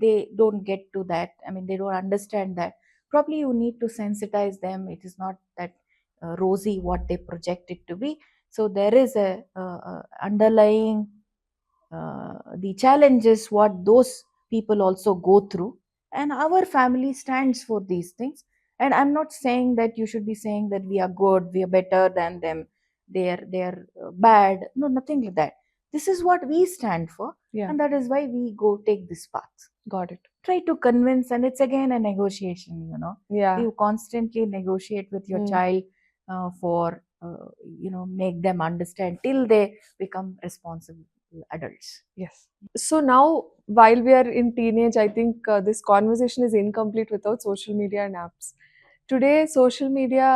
Speaker 2: they don't get to that. I mean, they don't understand that. Probably you need to sensitize them, it is not that rosy what they project it to be. So there is a underlying the challenges what those people also go through, and our family stands for these things. And I'm not saying that you should be saying that we are good, we are better than them, they are bad. No, nothing like that. This is what we stand for,
Speaker 1: Yeah.
Speaker 2: and that is why we go take this path.
Speaker 1: Got it.
Speaker 2: Try to convince, and it's again a negotiation.
Speaker 1: Yeah.
Speaker 2: You constantly negotiate with your
Speaker 1: Mm.
Speaker 2: child for make them understand till they become responsible adults.
Speaker 1: Yes. So now, while we are in teenage, I think this conversation is incomplete without social media and apps. Today, social media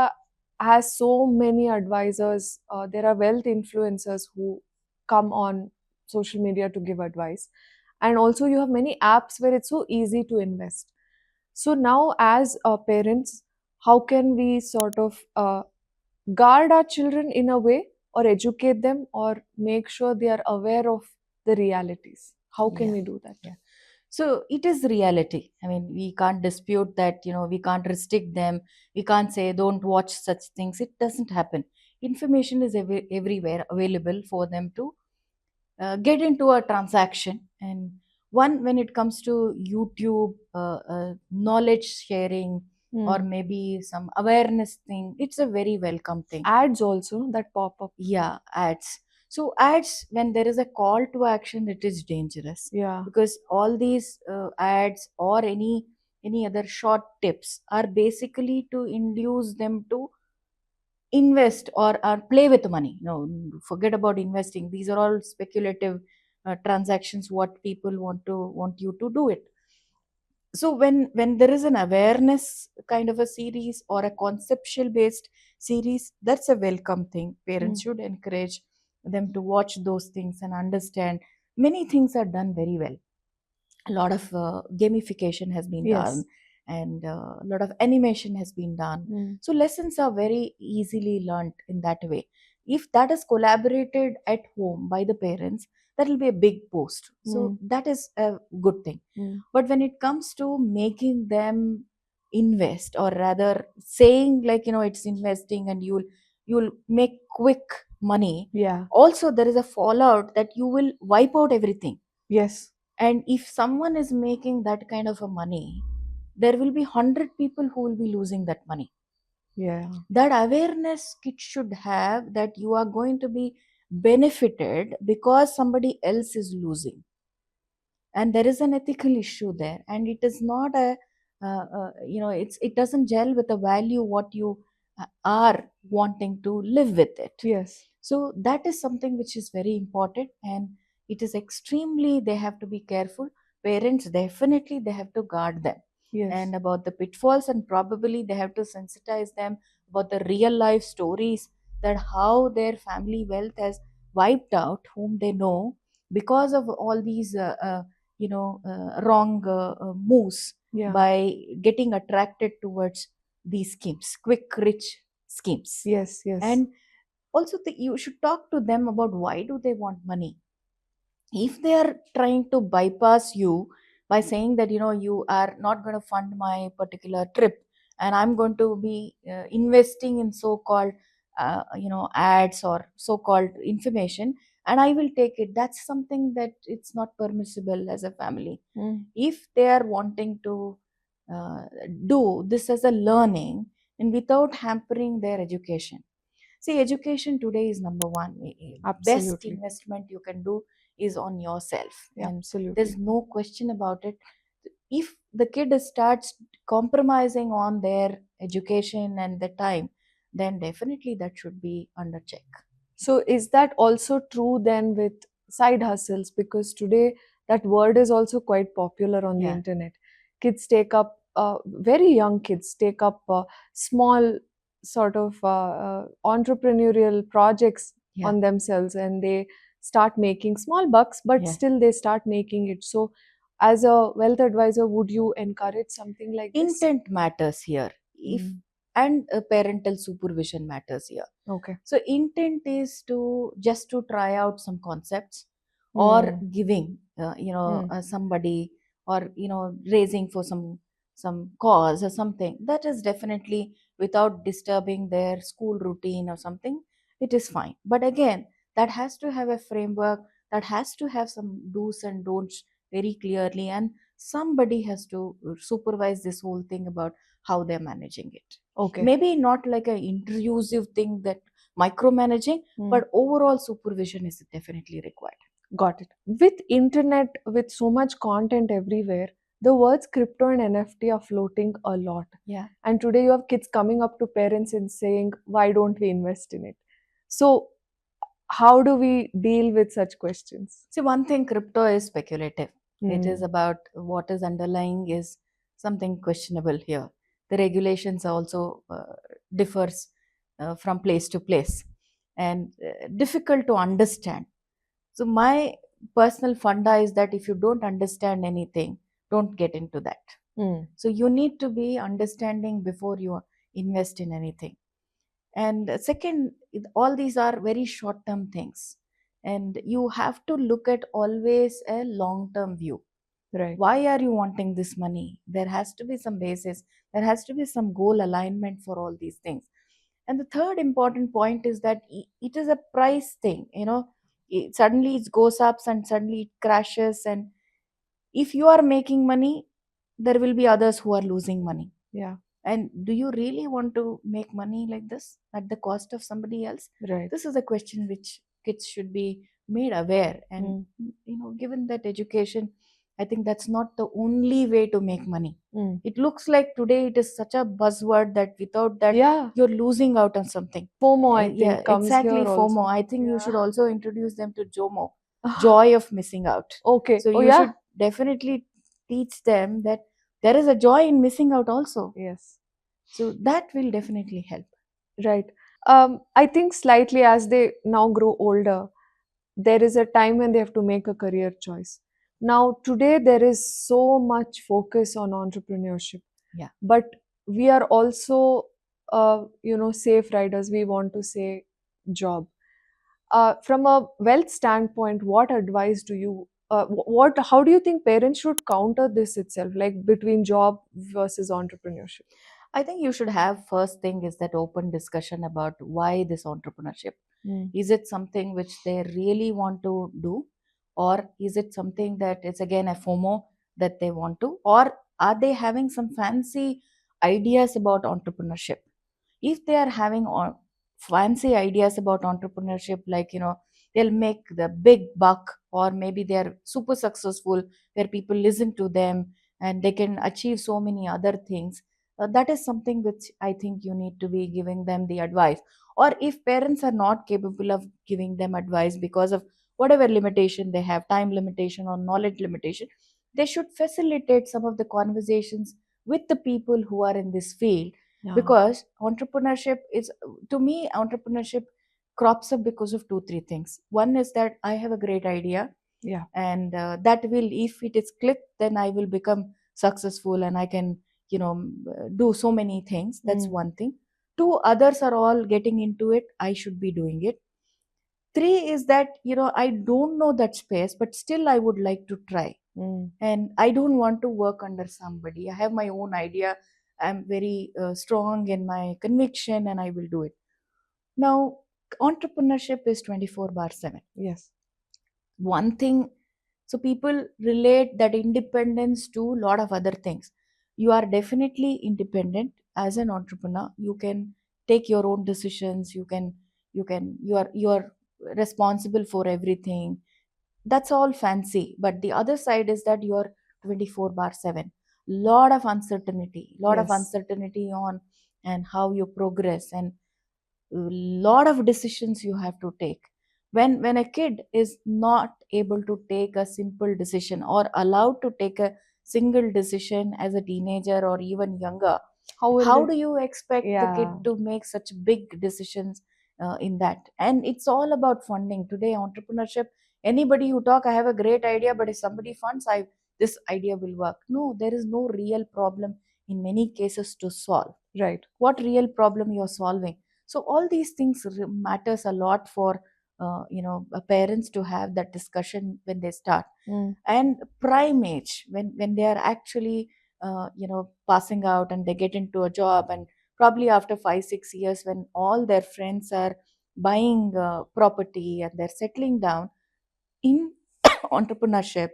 Speaker 1: has so many advisors. There are wealth influencers who come on social media to give advice. And also, you have many apps where it's so easy to invest. So now, as parents, how can we sort of guard our children in a way, or educate them, or make sure they are aware of the realities? How can
Speaker 2: Yeah,
Speaker 1: we do that?
Speaker 2: yeah. So it is reality. I mean, we can't dispute that. We can't restrict them. We can't say don't watch such things. It doesn't happen. Information is everywhere available for them to get into a transaction. And one, when it comes to YouTube, knowledge sharing, or
Speaker 1: Hmm.
Speaker 2: maybe some awareness thing, it's a very welcome thing.
Speaker 1: Ads also that pop up.
Speaker 2: Yeah, ads. So ads, when there is a call to action, it is dangerous,
Speaker 1: Yeah.
Speaker 2: because all these ads or any other short tips are basically to induce them to invest, or play with money. No, forget about investing. These are all speculative transactions what people want you to do it. So when there is an awareness kind of a series or a conceptual based series, that's a welcome thing.
Speaker 1: Hmm.
Speaker 2: Parents should encourage them to watch those things and understand. Many things are done very well. A lot of gamification has been done,
Speaker 1: Yes.
Speaker 2: and a lot of animation has been done.
Speaker 1: Hmm.
Speaker 2: So lessons are very easily learned in that way. If that is collaborated at home by the parents, that will be a big boost.
Speaker 1: Hmm.
Speaker 2: So that is a good thing.
Speaker 1: Hmm.
Speaker 2: But when it comes to making them invest, or rather saying like it's investing and you'll make quick money,
Speaker 1: Yeah.
Speaker 2: also there is a fallout that you will wipe out everything.
Speaker 1: Yes.
Speaker 2: And if someone is making that kind of a money, there will be 100 people who will be losing that money.
Speaker 1: Yeah.
Speaker 2: That awareness kids should have, that you are going to be benefited because somebody else is losing, and there is an ethical issue there, and it is not a it doesn't gel with the value what you are wanting to live with it.
Speaker 1: Yes.
Speaker 2: So that is something which is very important, and it is extremely, they have to be careful. Parents definitely they have to guard them,
Speaker 1: Yes.
Speaker 2: and about the pitfalls, and probably they have to sensitize them about the real life stories, that how their family wealth has wiped out whom they know, because of all these wrong moves,
Speaker 1: Yeah.
Speaker 2: by getting attracted towards these schemes, quick rich schemes.
Speaker 1: Yes, yes.
Speaker 2: And also you should talk to them about why do they want money. If they are trying to bypass you by saying that you are not going to fund my particular trip, and I'm going to be investing in so called ads or so called information, and I will take it, that's something that it's not permissible as a family.
Speaker 1: Mm.
Speaker 2: If they are wanting to uh, do this as a learning and without hampering their education. See, education today is number one. Best
Speaker 1: Absolutely.
Speaker 2: investment you can do is on yourself,
Speaker 1: Yeah,
Speaker 2: and there's
Speaker 1: absolutely.
Speaker 2: no question about it. If the kid starts compromising on their education and the time, then definitely that should be under check.
Speaker 1: So, is that also true then with side hustles? Because today that word is also quite popular on the
Speaker 2: Yeah,
Speaker 1: internet. Kids take up, very young kids take up small sort of entrepreneurial projects
Speaker 2: yeah,
Speaker 1: on themselves, and they start making small bucks, but
Speaker 2: yeah.
Speaker 1: still they start making it. So, as a wealth advisor, would you encourage something like this?
Speaker 2: Intent matters here. If
Speaker 1: Mm.
Speaker 2: and parental supervision matters here.
Speaker 1: Okay.
Speaker 2: So intent is to just to try out some concepts, or
Speaker 1: Mm.
Speaker 2: giving
Speaker 1: Mm.
Speaker 2: somebody, or raising for some cause or something, that is definitely without disturbing their school routine or something, it is fine. But again, that has to have a framework, that has to have some do's and don'ts very clearly, and somebody has to supervise this whole thing about how they're managing it.
Speaker 1: Okay.
Speaker 2: Maybe not like a intrusive thing that micromanaging,
Speaker 1: Mm.
Speaker 2: but overall supervision is definitely required.
Speaker 1: Got it. With internet, with so much content everywhere, the words crypto and NFT are floating a lot.
Speaker 2: Yeah.
Speaker 1: And today you have kids coming up to parents and saying, why don't we invest in it? So, how do we deal with such questions?
Speaker 2: See, one thing, crypto is speculative. It is
Speaker 1: Hmm.
Speaker 2: about what is underlying is something questionable here. The regulations also differs from place to place, and difficult to understand. So my personal funda is that if you don't understand anything, don't get into that.
Speaker 1: Hmm.
Speaker 2: So you need to be understanding before you invest in anything. And second, all these are very short term things, and you have to look at always a long term view.
Speaker 1: Right.
Speaker 2: Why are you wanting this money? There has to be some basis, there has to be some goal alignment for all these things. And the third important point is that it is a price thing, suddenly it goes up and suddenly it crashes, and if you are making money, there will be others who are losing money.
Speaker 1: Yeah.
Speaker 2: And do you really want to make money like this at the cost of somebody else?
Speaker 1: Right.
Speaker 2: This is a question which kids should be made aware. And
Speaker 1: Hmm.
Speaker 2: given that education, I think that's not the only way to make money.
Speaker 1: Hmm.
Speaker 2: It looks like today it is such a buzzword that without that
Speaker 1: Yeah.
Speaker 2: you're losing out on something.
Speaker 1: FOMO, I
Speaker 2: Yeah,
Speaker 1: think, comes
Speaker 2: exactly,
Speaker 1: here
Speaker 2: FOMO.
Speaker 1: also.
Speaker 2: I think you should
Speaker 1: Yeah.
Speaker 2: also introduce them to JOMO, joy of missing out.
Speaker 1: Okay.
Speaker 2: So
Speaker 1: Oh,
Speaker 2: you
Speaker 1: yeah.
Speaker 2: should definitely teach them that there is a joy in missing out also.
Speaker 1: Yes.
Speaker 2: So that will definitely help.
Speaker 1: Right. I think slightly as they now grow older, there is a time when they have to make a career choice. Now, today, there is so much focus on entrepreneurship,
Speaker 2: Yeah.
Speaker 1: but we are also, safe riders. We want to say job. From a wealth standpoint, what advice do you? What? How do you think parents should counter this itself, like between job versus entrepreneurship?
Speaker 2: I think you should have first thing is that open discussion about why this entrepreneurship.
Speaker 1: Mm.
Speaker 2: Is it something which they really want to do? Or is it something that it's again a FOMO that they want to? Or are they having some fancy ideas about entrepreneurship? If they are having fancy ideas about entrepreneurship, like they'll make the big buck, or maybe they're super successful where people listen to them and they can achieve so many other things, that is something which I think you need to be giving them the advice. Or if parents are not capable of giving them advice because of whatever limitation they have, time limitation or knowledge limitation, they should facilitate some of the conversations with the people who are in this field.
Speaker 1: Yeah.
Speaker 2: Because entrepreneurship is, to me, entrepreneurship crops up because of two three things. One is that I have a great idea,
Speaker 1: Yeah.
Speaker 2: And that will, if it is clicked, then I will become successful and I can, do so many things. That's
Speaker 1: Mm.
Speaker 2: one thing. Two, others are all getting into it, I should be doing it. Three is that, I don't know that space, but still I would like to try.
Speaker 1: Mm.
Speaker 2: And I don't want to work under somebody. I have my own idea. I'm very strong in my conviction and I will do it. Now, entrepreneurship is 24 bar 7.
Speaker 1: Yes.
Speaker 2: One thing, so people relate that independence to a lot of other things. You are definitely independent as an entrepreneur. You can take your own decisions. You are responsible for everything. That's all fancy, but the other side is that you're 24 bar 7. Lot of uncertainty, lot of
Speaker 1: Yes.
Speaker 2: uncertainty on and how you progress, and lot of decisions you have to take. When a kid is not able to take a simple decision or allowed to take a single decision as a teenager or even younger,
Speaker 1: How will
Speaker 2: how
Speaker 1: they?
Speaker 2: do you expect the kid
Speaker 1: Yeah.
Speaker 2: to make such big decisions in that? And it's all about funding today. Entrepreneurship, anybody who talk, I have a great idea, but if somebody funds, I this idea will work. No, there is no real problem in many cases to solve.
Speaker 1: Right.
Speaker 2: What real problem you're solving? So all these things matters a lot for parents to have that discussion when they start.
Speaker 1: Mm.
Speaker 2: And prime age, when they are actually passing out and they get into a job, and probably after 5 6 years, when all their friends are buying property and they're settling down in entrepreneurship,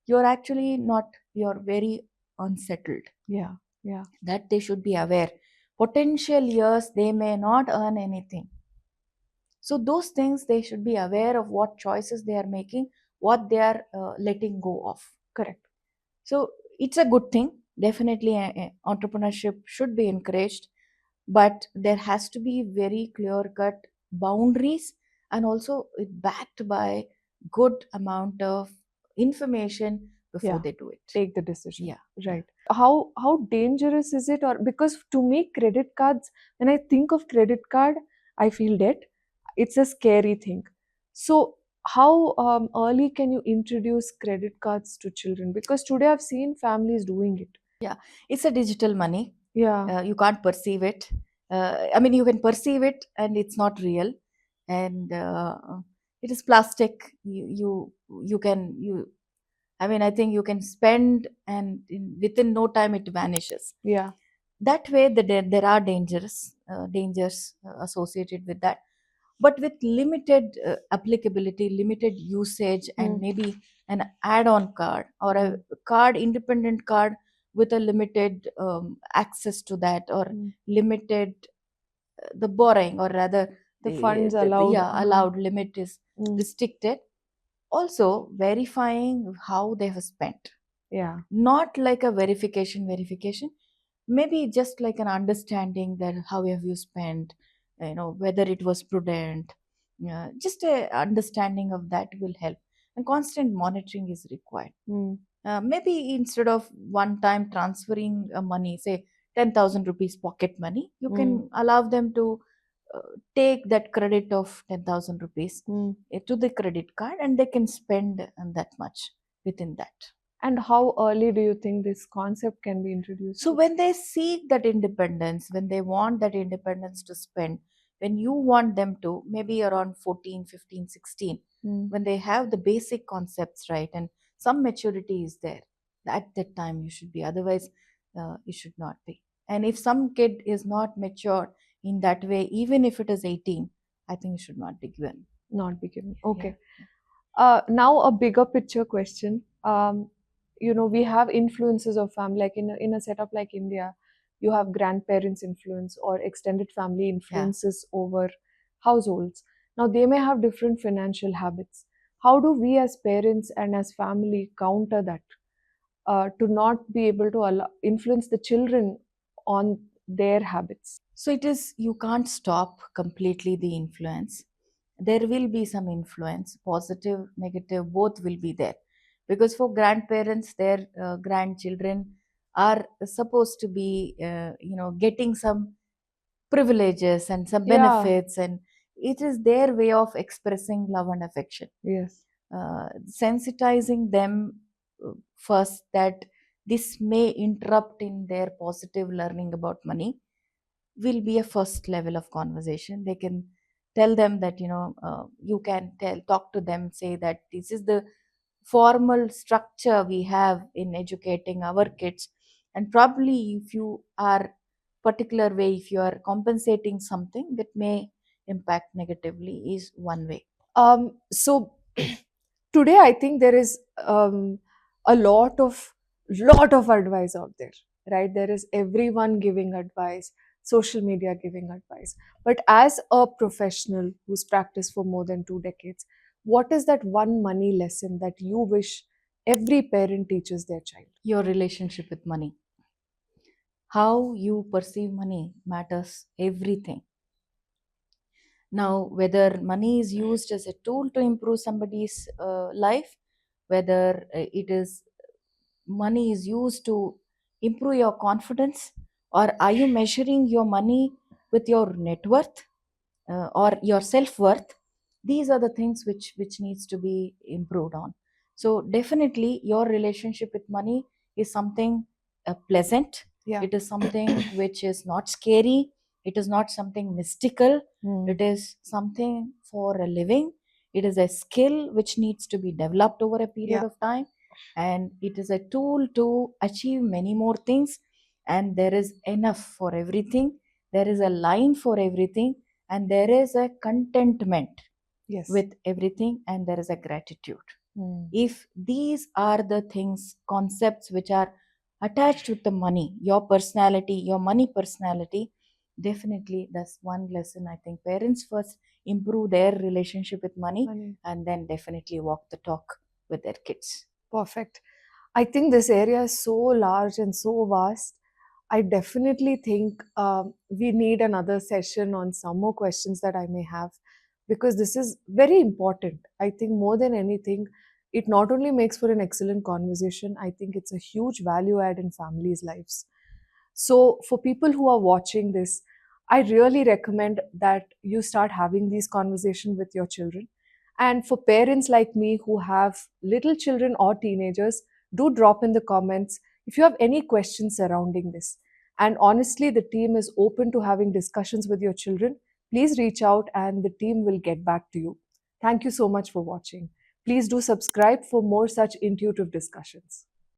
Speaker 2: you're actually not, you're very unsettled.
Speaker 1: Yeah. Yeah.
Speaker 2: That they should be aware. Potential years they may not earn anything. So those things, they should be aware of what choices they are making, what they are letting go of.
Speaker 1: Correct.
Speaker 2: So it's a good thing. Definitely, entrepreneurship should be encouraged, but there has to be very clear cut boundaries, and also it backed by good amount of information before
Speaker 1: Yeah.
Speaker 2: they do it.
Speaker 1: Take the decision.
Speaker 2: Yeah, yeah,
Speaker 1: Right. How dangerous is it? Or because to me, credit cards, when I think of credit card, I feel debt. It's a scary thing. So how early can you introduce credit cards to children? Because today I've seen families doing it.
Speaker 2: yeah. It's a digital money.
Speaker 1: Yeah.
Speaker 2: You can't perceive it. I mean, you can perceive it, and it's not real, and it is plastic. You can you. I mean, I think you can spend, and within no time it vanishes.
Speaker 1: Yeah.
Speaker 2: That way, there are dangers associated with that, but with limited applicability, limited usage, and
Speaker 1: Mm.
Speaker 2: maybe an add-on card or a
Speaker 1: Mm.
Speaker 2: card, independent card with a limited access to that, or
Speaker 1: Mm.
Speaker 2: limited the borrowing, or rather
Speaker 1: The funds
Speaker 2: the
Speaker 1: allowed.
Speaker 2: yeah, allowed limit is
Speaker 1: Mm.
Speaker 2: restricted. Also verifying how they have spent,
Speaker 1: Yeah.
Speaker 2: not like a verification, maybe just like an understanding that how have you spent, whether it was prudent. Just a understanding of that will help, and constant monitoring is required.
Speaker 1: Mm.
Speaker 2: Maybe instead of one time transferring money, say 10,000 rupees pocket money, you
Speaker 1: Mm.
Speaker 2: can allow them to take that credit of 10,000 rupees
Speaker 1: Mm.
Speaker 2: to the credit card, and they can spend that much within that.
Speaker 1: And how early do you think this concept can be introduced
Speaker 2: So
Speaker 1: to?
Speaker 2: when they seek that independence, when they want that independence to spend, when you want them to, maybe around 14, 15, 16,
Speaker 1: Mm.
Speaker 2: when they have the basic concepts right and some maturity is there, at that time you should be. Otherwise, you should not be. And if some kid is not mature in that way, even if it is 18, I think you should not be given.
Speaker 1: Not be given.
Speaker 2: Yeah.
Speaker 1: Okay. Now a bigger picture question. We have influences of family, like in a setup like India, you have grandparents' influence or extended family
Speaker 2: Yeah.
Speaker 1: influences over households. Now they may have different financial habits. How do we as parents and as family counter that to not be able to influence the children on their habits?
Speaker 2: So it is, you can't stop completely the influence. There will be some influence, positive, negative, both will be there. Because for grandparents, their grandchildren are supposed to be, getting some privileges and some
Speaker 1: Yeah.
Speaker 2: benefits, and it is their way of expressing love and affection.
Speaker 1: Yes.
Speaker 2: sensitizing them first that this may interrupt in their positive learning about money will be a first level of conversation. They can tell them that, you can talk to them, say that this is the formal structure we have in educating our kids, and probably if you are particular way, if you are compensating something that may impact negatively, is one way.
Speaker 1: So today I think there is a lot of advice out there, right? There is everyone giving advice, social media giving advice. But as a professional who's practiced for more than 2 decades, what is that one money lesson that you wish every parent teaches their child?
Speaker 2: Your relationship with money, how you perceive money matters everything. Now, whether money is used as a tool to improve somebody's life, whether it is money is used to improve your confidence, or are you measuring your money with your net worth or your self worth? These are the things which needs to be improved on. So definitely your relationship with money is something pleasant.
Speaker 1: Yeah.
Speaker 2: It is something which is not scary. It is not something mystical. It is something for a living. It is a skill which needs to be developed over a period
Speaker 1: Yeah.
Speaker 2: of time, and it is a tool to achieve many more things. And there is enough for everything, there is a line for everything, and there is a contentment
Speaker 1: Yes.
Speaker 2: with everything, and there is a gratitude. If these are the things, concepts which are attached with the money, your personality, your money personality, definitely that's one lesson. I think parents first improve their relationship with money,
Speaker 1: Money.
Speaker 2: and then definitely walk the talk with their kids.
Speaker 1: Perfect. I think this area is so large and so vast. I definitely think we need another session on some more questions that I may have, because this is very important. I think more than anything, it not only makes for an excellent conversation, I think it's a huge value add in families' lives. So, for people who are watching this, I really recommend that you start having these conversations with your children. And for parents like me who have little children or teenagers, do drop in the comments if you have any questions surrounding this. And honestly, the team is open to having discussions with your children. Please reach out and the team will get back to you. Thank you so much for watching. Please do subscribe for more such intuitive discussions.